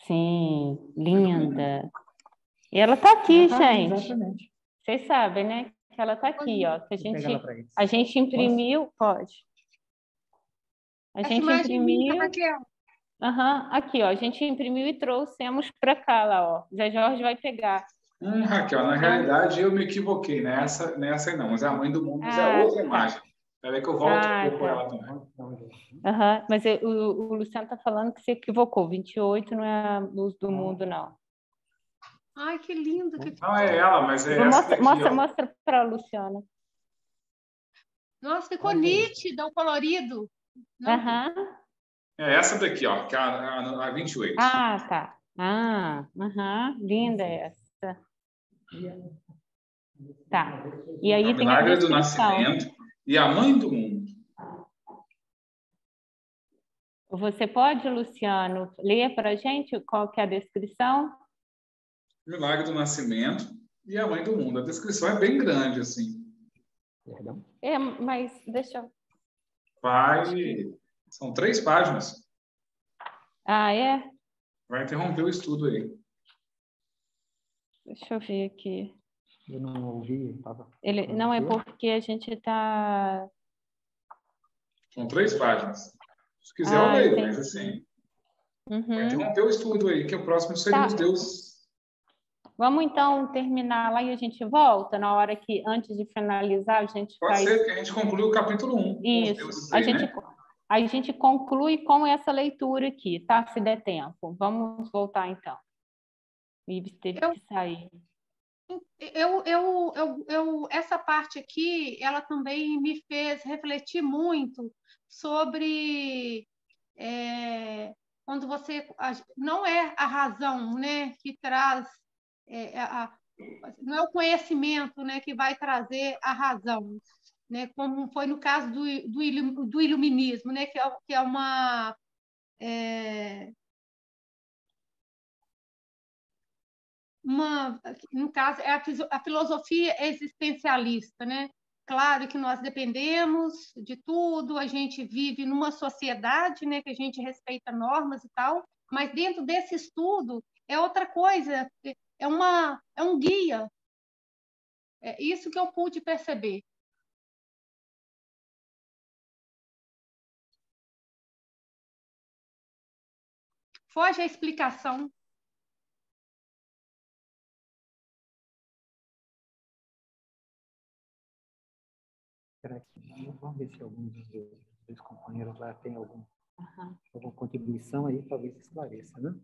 Sim, linda. E ela está aqui, gente. Exatamente. Vocês sabem, né? Que ela está aqui, ó. Que a gente imprimiu, pode. A gente imprimiu. Aqui, ó. A gente imprimiu e trouxemos para cá, lá, ó. Zé Jorge vai pegar. Raquel, na realidade eu me equivoquei. Nessa aí não, mas a mãe do mundo é outra imagem. Peraí que eu volto por ela também. Mas o Luciano está falando que se equivocou. 28 não é a luz do mundo, não. Ai, que lindo. Não é ela, mas é essa daqui, mostra para a Luciana. Nossa, ficou nítido o colorido. É essa daqui, ó, que é a 28. Ah, tá. Linda essa. Tá. E aí tem a Milagre do descrição. Nascimento e a Mãe do Mundo. Você pode, Luciano, ler para a gente qual que é a descrição? Milagre do Nascimento e a Mãe do Mundo. A descrição é bem grande, assim. Perdão? Mas deixa eu... São 3 páginas. Ah, é? Vai interromper o estudo aí. Deixa eu ver aqui. Eu não ouvi. Não, é porque a gente está... São 3 páginas. Se quiser, eu leio, mas assim... Vai interromper o estudo aí, que o próximo seria os deuses. Vamos, então, terminar lá e a gente volta na hora que, antes de finalizar, a gente Pode ser, que a gente conclui o capítulo 1. Isso. A gente conclui com essa leitura aqui, tá? Se der tempo. Vamos voltar, então. O Ives teve que sair. Essa parte aqui, ela também me fez refletir muito sobre quando você... Não é a razão, né, que traz... não é o conhecimento, né, que vai trazer a razão, né, como foi no caso do iluminismo, né, que é uma... no caso, é a filosofia existencialista, né? Claro que nós dependemos de tudo, a gente vive numa sociedade, né, que a gente respeita normas e tal, mas dentro desse estudo é outra coisa, é um guia. É isso que eu pude perceber. Foge a explicação. Vamos ver se algum dos companheiros lá tem alguma contribuição aí, talvez esclareça, né?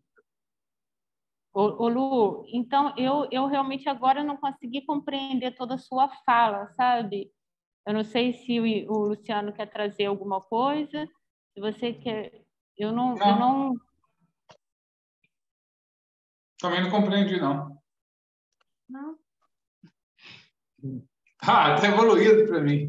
Ô, Lu, então eu realmente agora não consegui compreender toda a sua fala, sabe? Eu não sei se o Luciano quer trazer alguma coisa, se você quer... Eu não... Também não compreendi, não. Não. Tá evoluído para mim.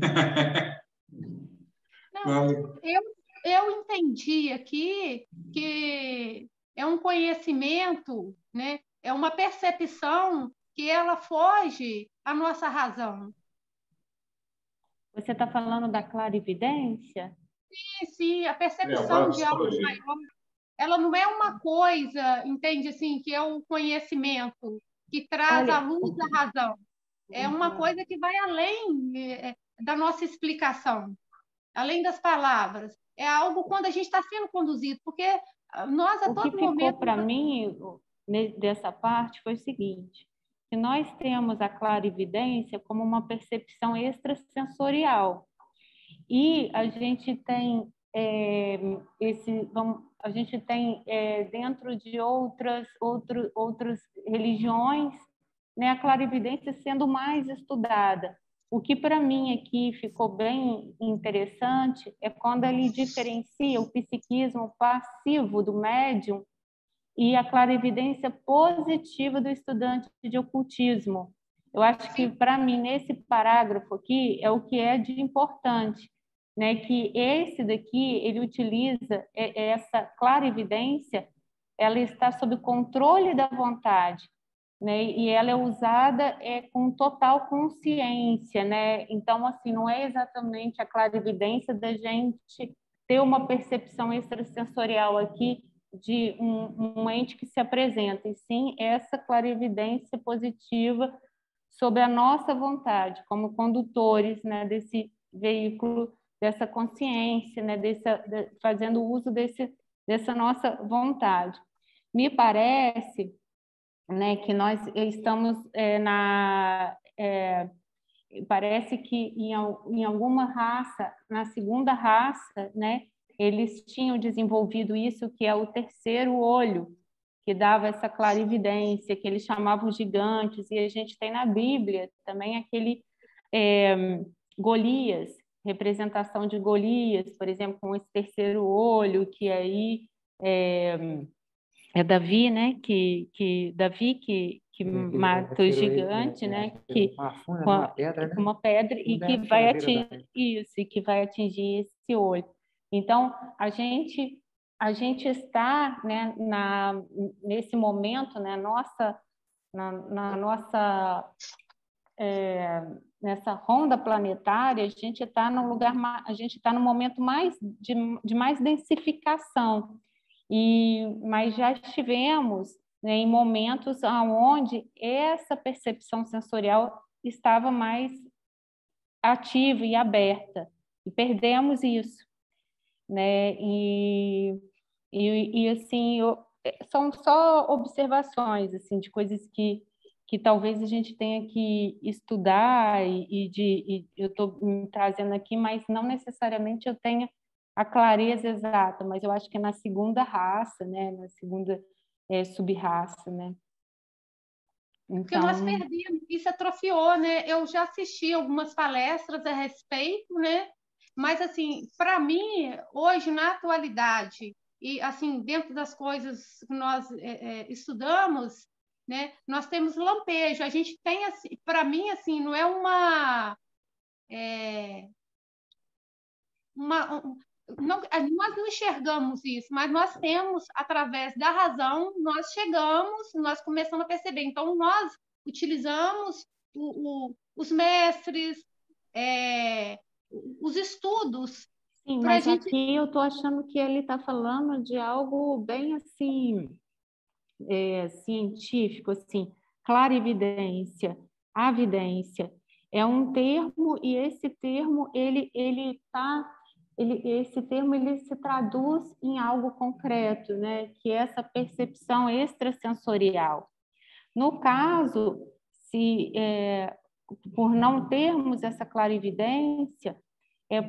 eu entendi aqui que é um conhecimento, né? É uma percepção que ela foge à nossa razão. Você está falando da clarividência? Sim, a percepção de algo maior, ela não é uma coisa, entende, assim, que é o conhecimento que traz à luz da razão. É uma coisa que vai além da nossa explicação, além das palavras. É algo quando a gente está sendo conduzido, porque nós a todo momento... O que ficou para mim dessa parte foi o seguinte, que nós temos a clarividência como uma percepção extrasensorial. E a gente tem a gente tem dentro de outras religiões, né, a clarividência sendo mais estudada. O que para mim aqui ficou bem interessante é quando ele diferencia o psiquismo passivo do médium e a clarividência positiva do estudante de ocultismo. Eu acho que, para mim, nesse parágrafo aqui, é o que é de importante, né? Que esse daqui, ele utiliza essa clarividência, ela está sob controle da vontade, né? E ela é usada com total consciência, né? Então, assim, não é exatamente a clarividência da gente ter uma percepção extrasensorial aqui de um ente que se apresenta, e sim essa clarividência positiva sobre a nossa vontade, como condutores, né, desse veículo, dessa consciência, né, fazendo uso dessa nossa vontade. Me parece, né, que nós estamos parece que em alguma raça, na segunda raça, né, eles tinham desenvolvido isso, que é o terceiro olho, que dava essa clarividência, que eles chamavam gigantes, e a gente tem na Bíblia também aquele Golias, representação de Golias, por exemplo, com esse terceiro olho, que aí é Davi, né? Davi que mata o gigante, né? Com uma pedra e que vai atingir isso, e que vai atingir esse olho. Então, a gente está, né, nesse momento, né, nessa ronda planetária, a gente está no lugar, a gente está no momento de mais densificação. Mas já estivemos, né, em momentos onde essa percepção sensorial estava mais ativa e aberta, e perdemos isso, né? E assim, são só observações assim de coisas que talvez a gente tenha que estudar e eu estou me trazendo aqui, mas não necessariamente eu tenha a clareza exata, mas eu acho que é na segunda raça, né? Na segunda sub-raça, né? Então... Porque nós perdemos, isso atrofiou, né? Eu já assisti algumas palestras a respeito, né? Mas, assim, para mim, hoje, na atualidade, e, assim, dentro das coisas que nós estudamos, né? Nós temos lampejo. A gente tem, assim, para mim, assim, não é não, nós não enxergamos isso, mas nós temos, através da razão, nós começamos a perceber. Então, nós utilizamos os mestres, os estudos. Sim, mas aqui eu estou achando que ele está falando de algo bem assim, científico, assim, clarividência, avidência. É um termo, e esse termo esse termo ele se traduz em algo concreto, né? Que é essa percepção extrasensorial. No caso, por não termos essa clarividência,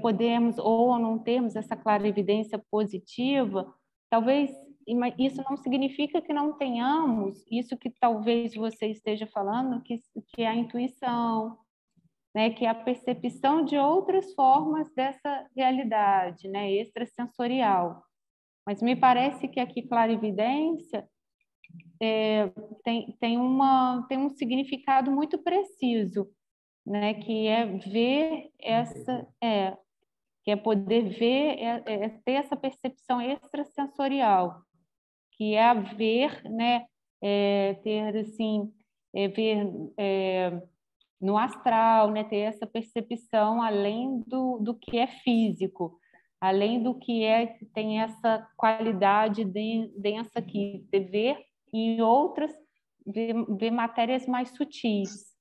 podemos, ou não termos essa clarividência positiva, talvez isso não significa que não tenhamos isso que talvez você esteja falando, que é a intuição, né, que é a percepção de outras formas dessa realidade, né, extrasensorial. Mas me parece que aqui clarividência tem um significado muito preciso, né, que é ver que é poder ver, ter essa percepção extrasensorial, que é a ver, né, ter assim, ver no astral, né, ter essa percepção além do que é físico, além do que tem essa qualidade densa aqui, de ver em outras, ver matérias mais sutis.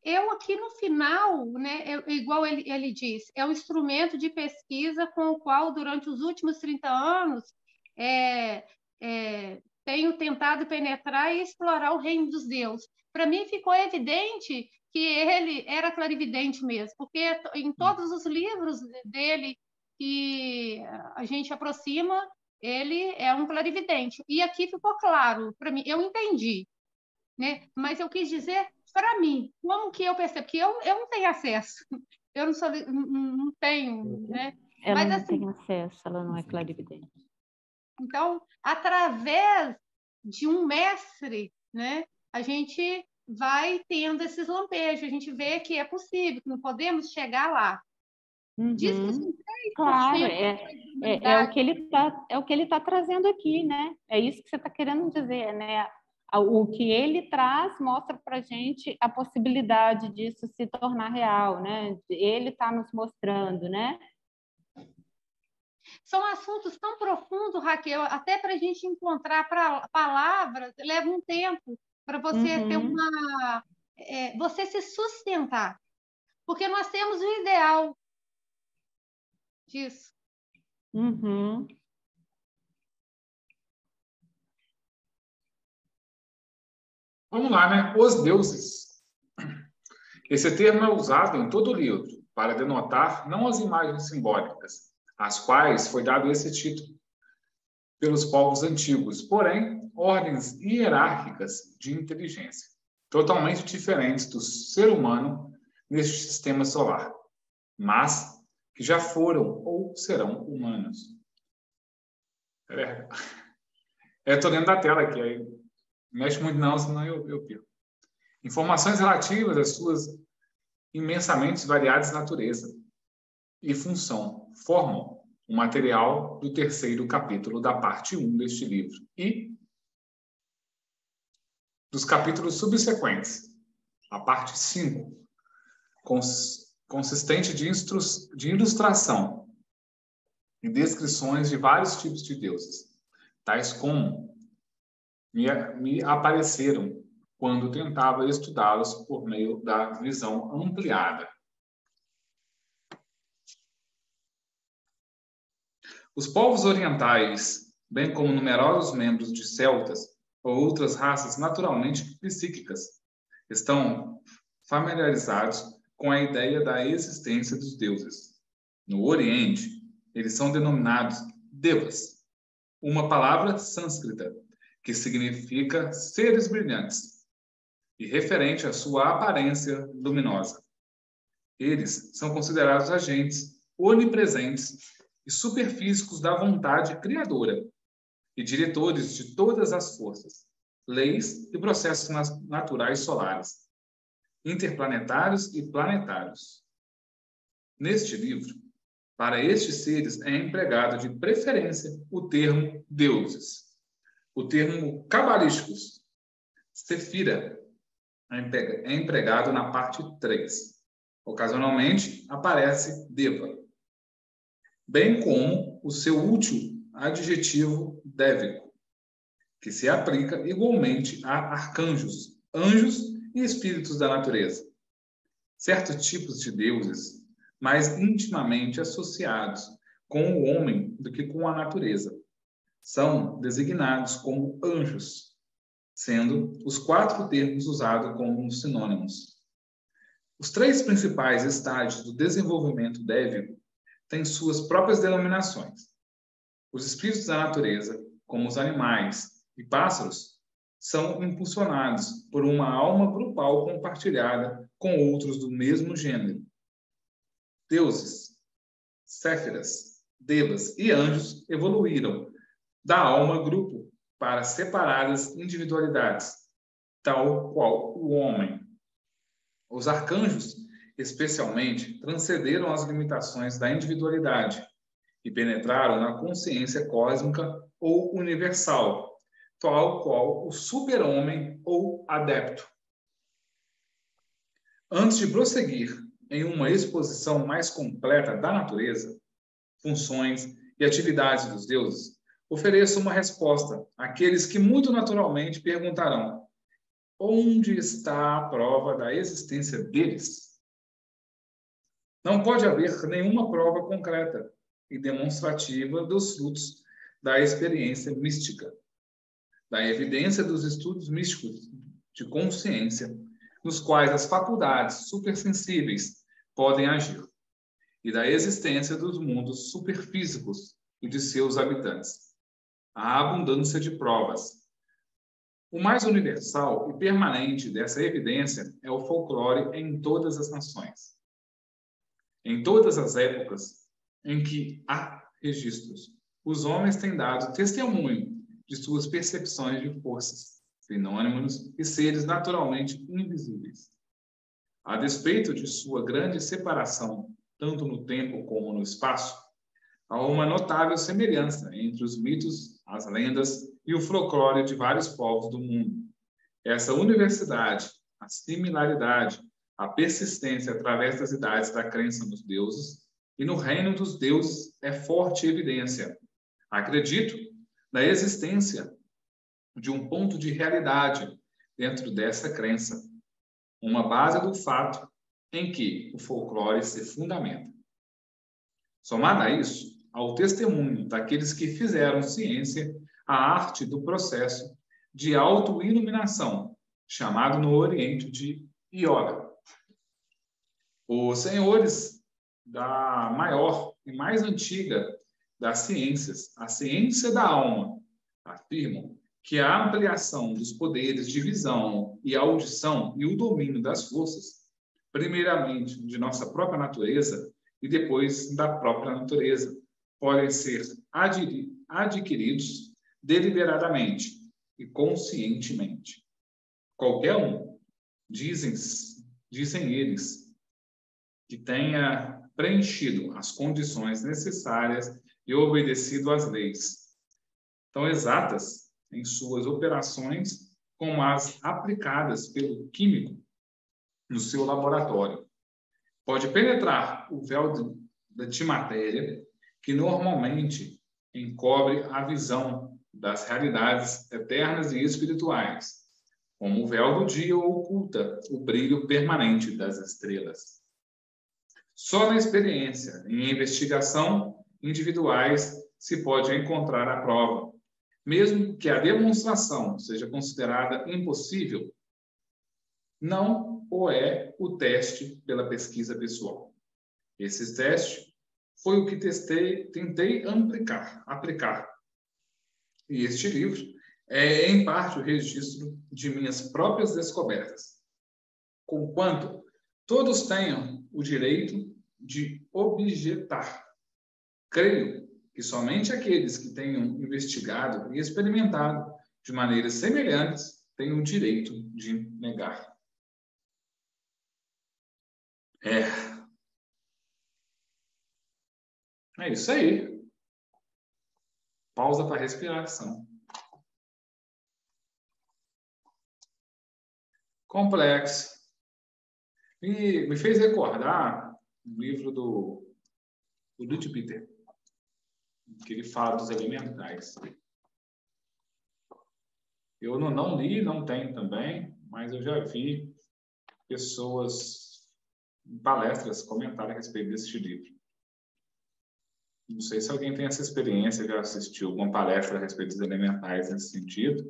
Eu aqui no final, né, igual ele diz, é um instrumento de pesquisa com o qual, durante os últimos 30 anos, tenho tentado penetrar e explorar o reino dos deuses. Para mim ficou evidente que ele era clarividente mesmo, porque em todos os livros dele que a gente aproxima, ele é um clarividente. E aqui ficou claro para mim, eu entendi, né? Mas eu quis dizer para mim, como que eu percebo? Porque eu não tenho acesso, eu não tenho, né? Ela Mas, não assim, tem acesso, ela não é clarividente. Então, através de um mestre, né, a gente vai tendo esses lampejos, a gente vê que é possível, que não podemos chegar lá. Diz que são 3% Claro, da o que ele tá trazendo aqui, né? É isso que você está querendo dizer, né? O que ele traz mostra para a gente a possibilidade disso se tornar real, né? Ele está nos mostrando, né? São assuntos tão profundos, Raquel, até para a gente encontrar palavras, leva um tempo para você ter você se sustentar. Porque nós temos o ideal disso. Vamos lá, né? Os deuses. Esse termo é usado em todo o livro para denotar não as imagens simbólicas, às quais foi dado esse título pelos povos antigos, porém, ordens hierárquicas de inteligência, totalmente diferentes do ser humano neste sistema solar, mas que já foram ou serão humanos. Estou lendo da tela aqui, aí mexe muito não, senão eu perco. Informações relativas às suas imensamente variadas natureza e função formam o material do terceiro capítulo da parte 1 deste livro e dos capítulos subsequentes, a parte 5, consistente de ilustração e descrições de vários tipos de deuses, tais como me apareceram quando tentava estudá-los por meio da visão ampliada. Os povos orientais, bem como numerosos membros de celtas ou outras raças naturalmente psíquicas, estão familiarizados com a ideia da existência dos deuses. No Oriente, eles são denominados devas, uma palavra sânscrita que significa seres brilhantes e referente à sua aparência luminosa. Eles são considerados agentes onipresentes e superfísicos da vontade criadora e diretores de todas as forças, leis e processos naturais solares, interplanetários e planetários. Neste livro, para estes seres é empregado de preferência o termo deuses. O termo cabalísticos, Sefira, é empregado na parte 3. Ocasionalmente aparece Deva, bem como o seu útil adjetivo dévico, que se aplica igualmente a arcanjos, anjos e espíritos da natureza. Certos tipos de deuses mais intimamente associados com o homem do que com a natureza são designados como anjos, sendo os 4 termos usados como sinônimos. Os 3 principais estágios do desenvolvimento dévico têm suas próprias denominações. Os espíritos da natureza, como os animais e pássaros, são impulsionados por uma alma grupal compartilhada com outros do mesmo gênero. Deuses, séfiras, devas e anjos evoluíram da alma grupo para separadas individualidades, tal qual o homem. Os arcanjos especialmente, transcenderam as limitações da individualidade e penetraram na consciência cósmica ou universal, tal qual o super-homem ou adepto. Antes de prosseguir em uma exposição mais completa da natureza, funções e atividades dos deuses, ofereço uma resposta àqueles que muito naturalmente perguntarão: onde está a prova da existência deles? Não pode haver nenhuma prova concreta e demonstrativa dos frutos da experiência mística, da evidência dos estudos místicos de consciência, nos quais as faculdades supersensíveis podem agir, e da existência dos mundos superfísicos e de seus habitantes. Há abundância de provas. O mais universal e permanente dessa evidência é o folclore em todas as nações. Em todas as épocas em que há registros, os homens têm dado testemunho de suas percepções de forças, fenômenos e seres naturalmente invisíveis. A despeito de sua grande separação, tanto no tempo como no espaço, há uma notável semelhança entre os mitos, as lendas e o folclore de vários povos do mundo. Essa universidade, a similaridade, a persistência através das idades da crença nos deuses e no reino dos deuses é forte evidência. Acredito na existência de um ponto de realidade dentro dessa crença, uma base do fato em que o folclore se fundamenta. Somado a isso, ao testemunho daqueles que fizeram ciência a arte do processo de autoiluminação, chamado no Oriente de Yoga. Os senhores da maior e mais antiga das ciências, a ciência da alma, afirmam que a ampliação dos poderes de visão e audição e o domínio das forças, primeiramente de nossa própria natureza e depois da própria natureza, podem ser adquiridos deliberadamente e conscientemente. Qualquer um, dizem eles, que tenha preenchido as condições necessárias e obedecido às leis, tão exatas em suas operações como as aplicadas pelo químico no seu laboratório. Pode penetrar o véu de matéria que normalmente encobre a visão das realidades eternas e espirituais, como o véu do dia oculta o brilho permanente das estrelas. Só na experiência e investigação individuais se pode encontrar a prova, mesmo que a demonstração seja considerada impossível. Não o é o teste pela pesquisa pessoal. Esse teste foi o que tentei aplicar. E este livro é, em parte, o registro de minhas próprias descobertas. Conquanto todos tenham o direito de objetar. Creio que somente aqueles que tenham investigado e experimentado de maneiras semelhantes têm o direito de negar. É isso aí. Pausa para respiração. Complexo. E me fez recordar um livro do Lute Peter, que ele fala dos elementais. Eu não li, não tenho também, mas eu já vi pessoas em palestras comentarem a respeito desse livro. Não sei se alguém tem essa experiência, já assistiu alguma palestra a respeito dos elementais nesse sentido,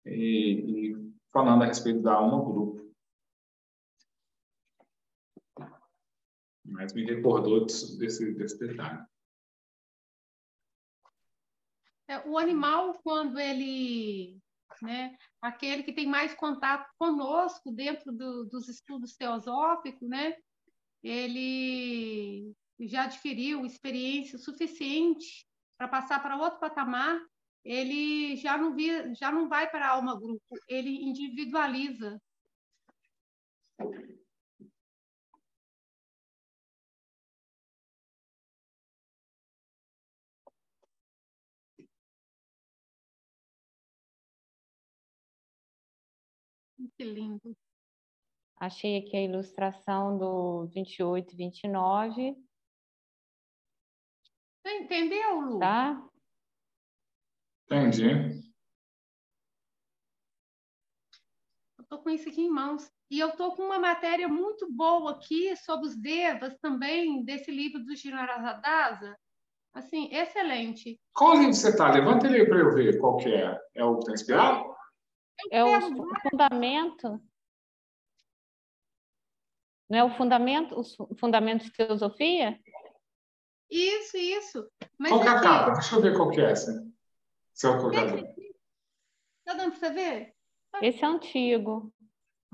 e falando a respeito da alma grupo. Mas me recordou desse detalhe. O animal, quando ele, né, aquele que tem mais contato conosco dentro dos estudos teosóficos, né, ele já adquiriu experiência suficiente para passar para outro patamar, ele já não vai para a alma grupo, ele individualiza. Que lindo. Achei aqui a ilustração do 28 e 29. Você entendeu, Lu? Tá? Entendi. Eu estou com isso aqui em mãos. E eu estou com uma matéria muito boa aqui sobre os devas também, desse livro do Shimarazadasa. Assim, excelente. Qual livro você está? Levanta ele aí para eu ver qual que é. É o que está inspirado? É o fundamento. Não é o fundamento, os fundamentos de teosofia? Isso. Mas Qual que é a aqui, capa? Deixa eu ver qual que é essa. Se eu colocar. tá dando para você ver? Esse é antigo.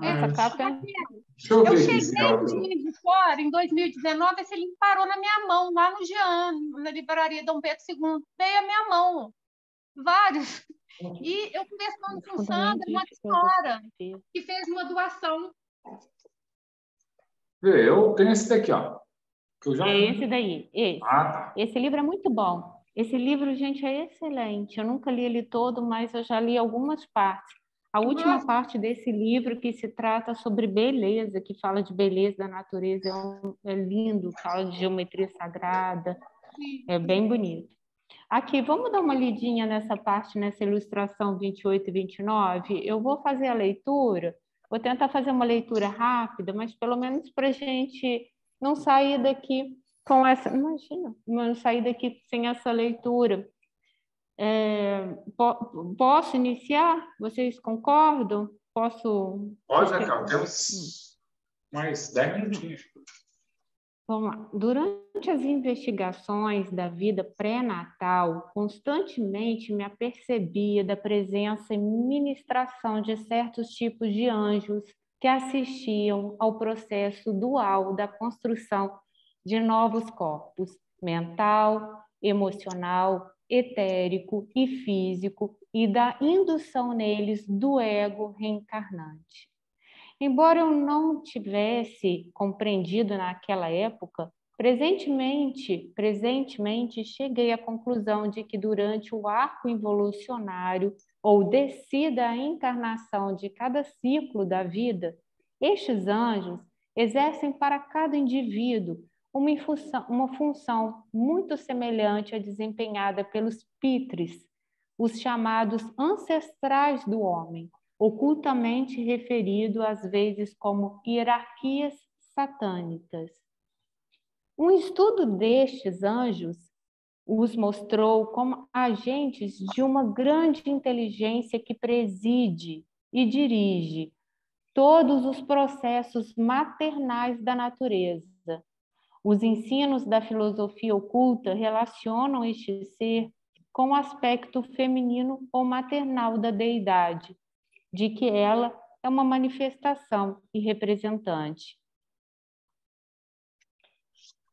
Essa capa é... Deixa eu Eu ver aqui cheguei se é o de Juiz de Fora em 2019, esse livro parou na minha mão, lá no Jean, na livraria Dom Pedro II. Veio a minha mão, vários. E eu conversando com Sandra, uma senhora, que fez uma doação. Vê, eu tenho esse daqui, ó. Que eu já... É esse daí, esse. Ah, tá. Esse livro é muito bom. Esse livro, gente, é excelente. Eu nunca li ele todo, mas eu já li algumas partes. A última parte desse livro que se trata sobre beleza, que fala de beleza da natureza, é lindo, fala de geometria sagrada, é bem bonito. Aqui, vamos dar uma lidinha nessa parte, nessa ilustração 28 e 29? Eu vou fazer a leitura, vou tentar fazer uma leitura rápida, mas pelo menos para a gente não sair daqui com essa... Imagina, não sair daqui sem essa leitura. Posso iniciar? Vocês concordam? Posso? Pode, Raquel. Temos mais 10 minutinhos. Vamos lá. Durante as investigações da vida pré-natal, constantemente me apercebia da presença e ministração de certos tipos de anjos que assistiam ao processo dual da construção de novos corpos, mental, emocional, etérico e físico, e da indução neles do ego reencarnante. Embora eu não tivesse compreendido naquela época, presentemente cheguei à conclusão de que durante o arco involucionário ou descida à encarnação de cada ciclo da vida, estes anjos exercem para cada indivíduo uma função muito semelhante à desempenhada pelos pitres, os chamados ancestrais do homem, ocultamente referido às vezes como hierarquias satânicas. Um estudo destes anjos os mostrou como agentes de uma grande inteligência que preside e dirige todos os processos maternais da natureza. Os ensinos da filosofia oculta relacionam este ser com o aspecto feminino ou maternal da deidade, de que ela é uma manifestação e representante.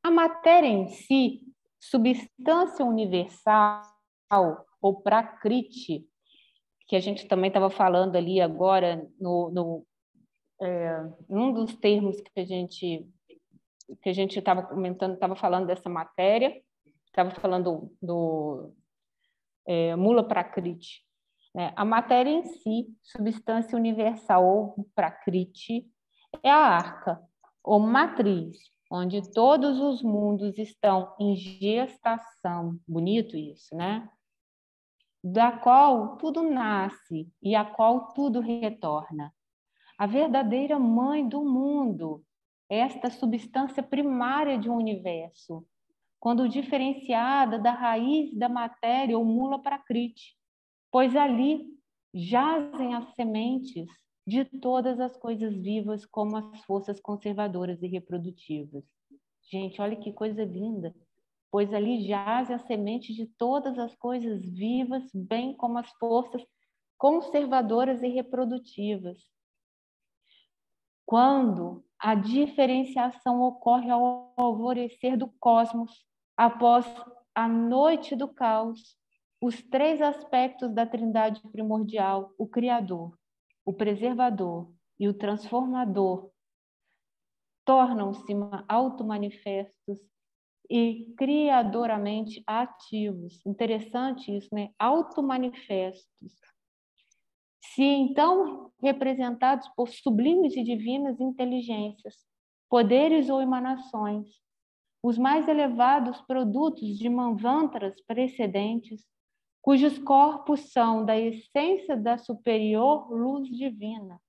A matéria em si, substância universal ou prakriti, que a gente também estava falando ali agora num dos termos que a gente estava comentando, estava falando dessa matéria, estava falando do Mula Prakriti. A matéria em si, substância universal ou prakriti, é a arca, ou matriz, onde todos os mundos estão em gestação. Bonito isso, né? Da qual tudo nasce e a qual tudo retorna. A verdadeira mãe do mundo, esta substância primária de um universo, quando diferenciada da raiz da matéria ou mula prakriti, pois ali jazem as sementes de todas as coisas vivas, como as forças conservadoras e reprodutivas. Gente, olha que coisa linda! Pois ali jazem as sementes de todas as coisas vivas, bem como as forças conservadoras e reprodutivas. Quando a diferenciação ocorre ao alvorecer do cosmos, após a noite do caos, os três aspectos da trindade primordial, o Criador, o Preservador e o Transformador, tornam-se automanifestos e criadoramente ativos. Interessante isso, né? Automanifestos. se então representados por sublimes e divinas inteligências, poderes ou emanações, os mais elevados produtos de manvantras precedentes, cujos corpos são da essência da superior luz divina.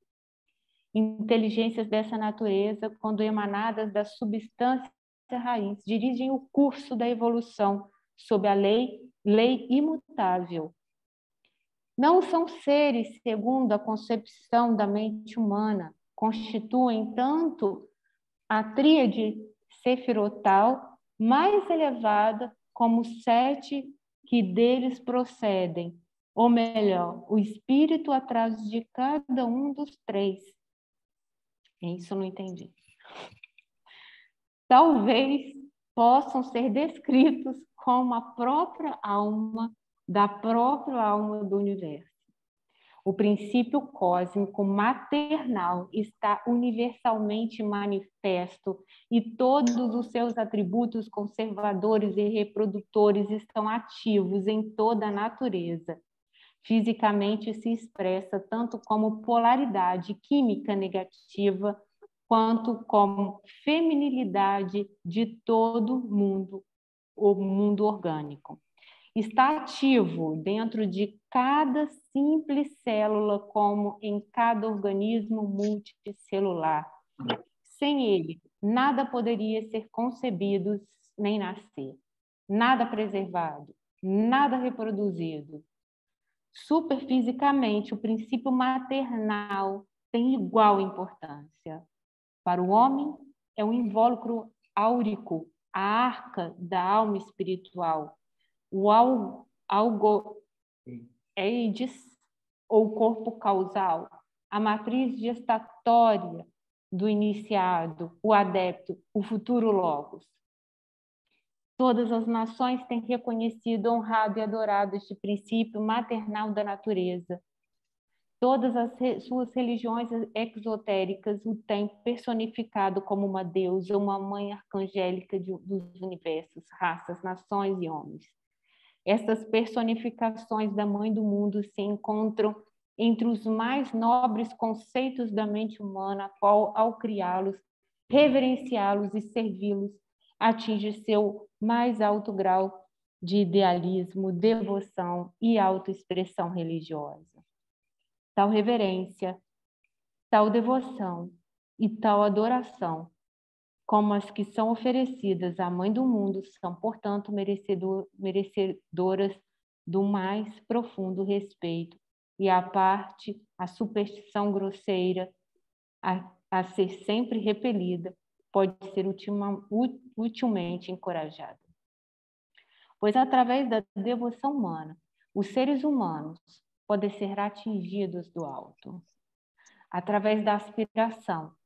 Inteligências dessa natureza, quando emanadas da substância raiz, dirigem o curso da evolução sob a lei imutável. Não são seres segundo a concepção da mente humana, constituem tanto a tríade sefirotal mais elevada como os 7 que deles procedem, ou melhor, o espírito atrás de cada um dos 3. Isso eu não entendi. Talvez possam ser descritos como a própria alma da própria alma do universo. O princípio cósmico maternal está universalmente manifesto e todos os seus atributos conservadores e reprodutores estão ativos em toda a natureza. Fisicamente se expressa tanto como polaridade química negativa, quanto como feminilidade de todo mundo, o mundo orgânico. Está ativo dentro de cada simples célula, como em cada organismo multicelular. Sem ele, nada poderia ser concebido nem nascer, nada preservado, nada reproduzido. Superfisicamente, o princípio maternal tem igual importância. Para o homem, é o invólucro áurico, a arca da alma espiritual, o algoeides, ou corpo causal, a matriz gestatória do iniciado, o adepto, o futuro logos. Todas as nações têm reconhecido, honrado e adorado este princípio maternal da natureza. Todas as suas religiões exotéricas o têm personificado como uma deusa, uma mãe arcangélica dos universos, raças, nações e homens. Essas personificações da mãe do mundo se encontram entre os mais nobres conceitos da mente humana, a qual, ao criá-los, reverenciá-los e servi-los, atinge seu mais alto grau de idealismo, devoção e autoexpressão religiosa. Tal reverência, tal devoção e tal adoração, como as que são oferecidas à Mãe do Mundo, são, portanto, merecedoras do mais profundo respeito, e à parte a superstição grosseira, a ser sempre repelida, pode ser utilmente encorajada. Pois, através da devoção humana, os seres humanos podem ser atingidos do alto. Através da aspiração,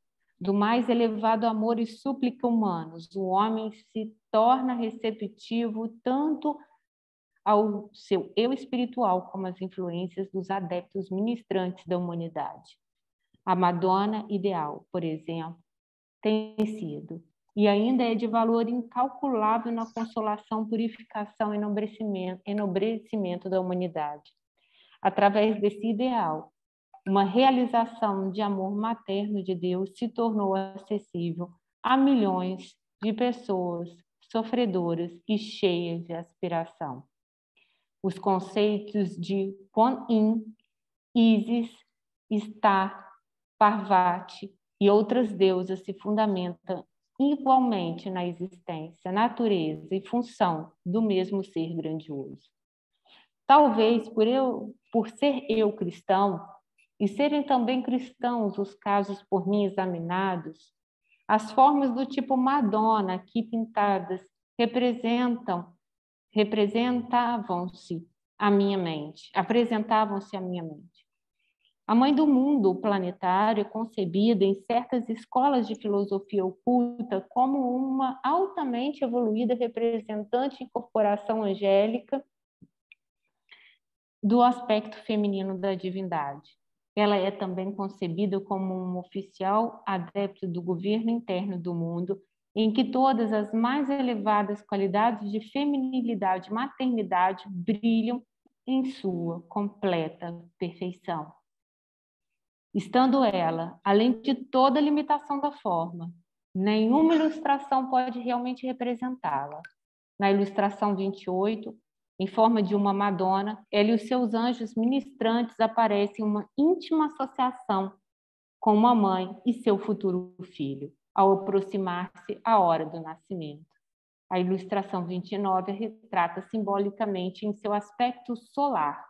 do mais elevado amor e súplica humanos, o homem se torna receptivo tanto ao seu eu espiritual como às influências dos adeptos ministrantes da humanidade. A Madonna ideal, por exemplo, tem sido e ainda é de valor incalculável na consolação, purificação e enobrecimento da humanidade. Através desse ideal, uma realização de amor materno de Deus se tornou acessível a milhões de pessoas sofredoras e cheias de aspiração. Os conceitos de Kuan Yin, Isis, Star, Parvati e outras deusas se fundamentam igualmente na existência, natureza e função do mesmo ser grandioso. Talvez por ser eu cristão, e serem também cristãos os casos por mim examinados, as formas do tipo Madonna aqui pintadas apresentavam-se à minha mente. A Mãe do Mundo planetário é concebida em certas escolas de filosofia oculta como uma altamente evoluída representante de incorporação angélica do aspecto feminino da divindade. Ela é também concebida como um oficial adepto do governo interno do mundo, em que todas as mais elevadas qualidades de feminilidade e maternidade brilham em sua completa perfeição. Estando ela, além de toda limitação da forma, nenhuma ilustração pode realmente representá-la. Na ilustração 28, em forma de uma Madonna, ela e os seus anjos ministrantes aparecem em uma íntima associação com uma mãe e seu futuro filho, ao aproximar-se a hora do nascimento. A ilustração 29 retrata simbolicamente em seu aspecto solar,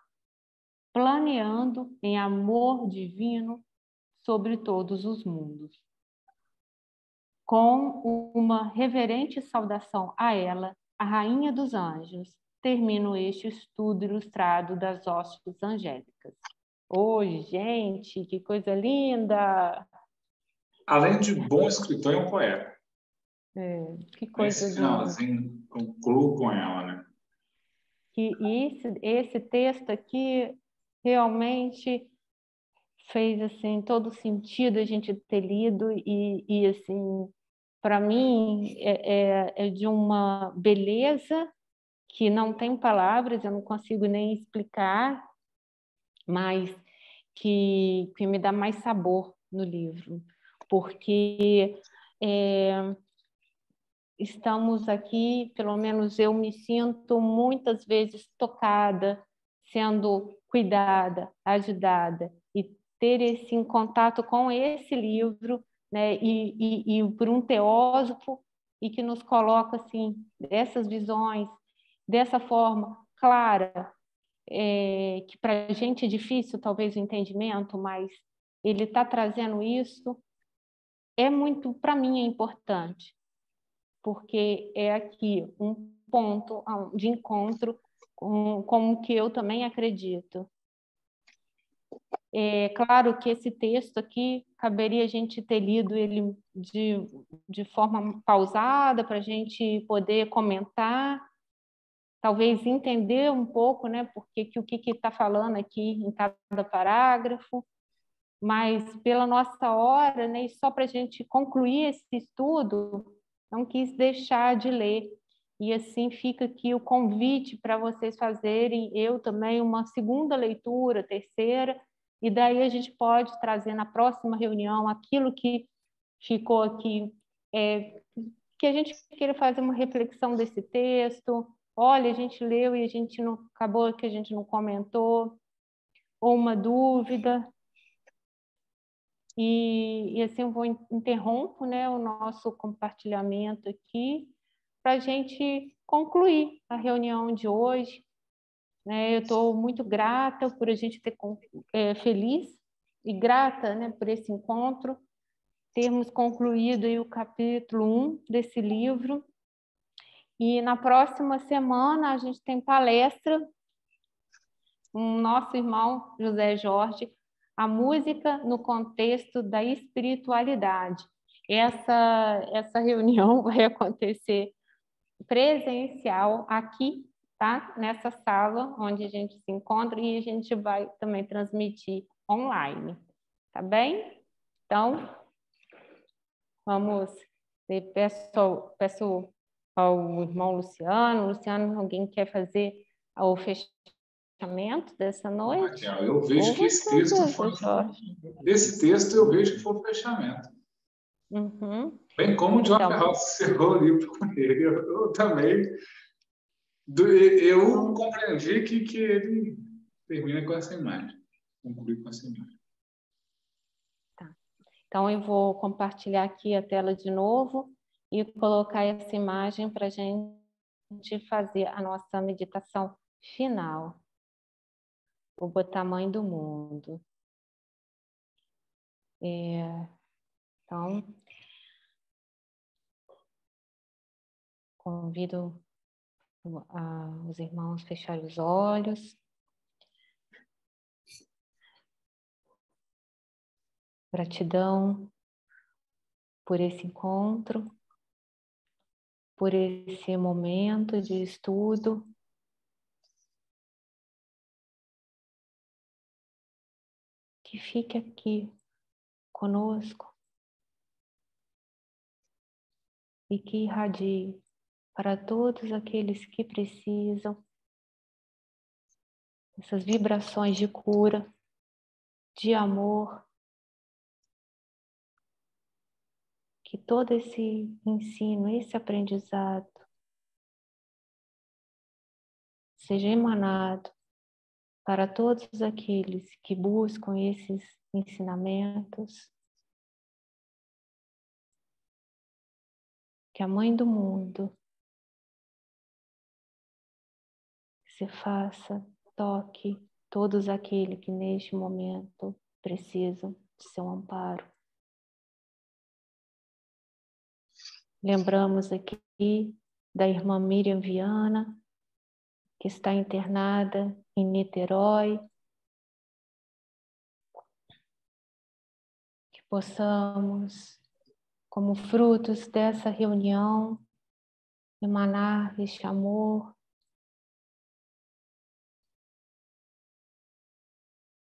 planeando em amor divino sobre todos os mundos. Com uma reverente saudação a ela, a Rainha dos Anjos, termino este estudo ilustrado das hostes angélicas. Oi, gente, que coisa linda! Além de bom escritor, é um poeta. Que coisa Esse linda! finalzinho, concluo com ela, né? E esse texto aqui realmente fez assim todo sentido a gente ter lido e assim, para mim é de uma beleza que não tem palavras, eu não consigo nem explicar, mas que me dá mais sabor no livro, porque estamos aqui, pelo menos eu me sinto muitas vezes tocada, sendo cuidada, ajudada, e ter esse contato com esse livro, né, e por um teósofo, e que nos coloca assim, essas visões, dessa forma clara, que para a gente é difícil talvez o entendimento, mas ele está trazendo isso, é muito, para mim é importante, porque é aqui um ponto de encontro com o que eu também acredito. É claro que esse texto aqui, caberia a gente ter lido ele de forma pausada, para a gente poder comentar, talvez entender um pouco, né, porque o que está falando aqui em cada parágrafo, mas pela nossa hora, né, e só para a gente concluir esse estudo, não quis deixar de ler. E assim fica aqui o convite para vocês fazerem, eu também, uma segunda leitura, terceira, e daí a gente pode trazer na próxima reunião aquilo que ficou aqui, que a gente queira fazer uma reflexão desse texto. Olha, a gente leu e a gente não acabou que a gente não comentou, ou uma dúvida. E assim eu vou interrompo, né, o nosso compartilhamento aqui para a gente concluir a reunião de hoje, né? Eu estou muito grata por a gente ter feliz e grata, né, por esse encontro, termos concluído aí o capítulo 1 desse livro. E na próxima semana a gente tem palestra, nosso irmão José Jorge, a música no contexto da espiritualidade. Essa reunião vai acontecer presencial aqui, tá? Nessa sala onde a gente se encontra, e a gente vai também transmitir online, tá bem? Então, vamos, peço ao irmão Luciano. Luciano, alguém quer fazer o fechamento dessa noite? Raquel, eu vejo que esse texto foi... Desse texto eu vejo que foi o fechamento. Uhum. Bem como o John Ferraz cerrou o livro com ele. Eu também... Eu compreendi que ele termina com essa imagem. Conclui com essa imagem. Tá. Então, eu vou compartilhar aqui a tela de novo e colocar essa imagem para a gente fazer a nossa meditação final. Vou botar Mãe do Mundo. Então, convido os irmãos a fecharem os olhos. Gratidão por esse encontro, por esse momento de estudo. Que fique aqui conosco e que irradie para todos aqueles que precisam essas vibrações de cura, de amor, que todo esse ensino, esse aprendizado seja emanado para todos aqueles que buscam esses ensinamentos, que a Mãe do Mundo se faça, toque todos aqueles que neste momento precisam de seu amparo. Lembramos aqui da irmã Miriam Viana, que está internada em Niterói, que possamos, como frutos dessa reunião, emanar este amor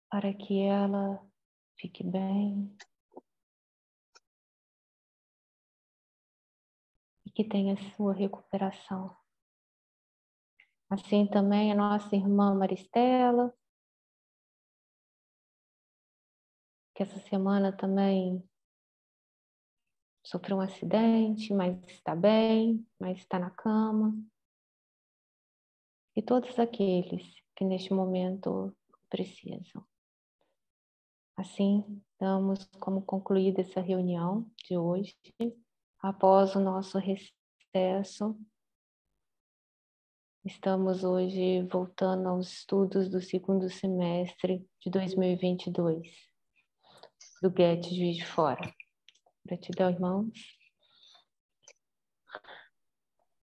para que ela fique bem e que tenha sua recuperação. Assim também a nossa irmã Maristela, que essa semana também sofreu um acidente, mas está bem, mas está na cama. E todos aqueles que neste momento precisam. Assim, damos como concluída essa reunião de hoje. Após o nosso recesso, estamos hoje voltando aos estudos do segundo semestre de 2022, do GET Juiz de Fora. Gratidão, irmãos.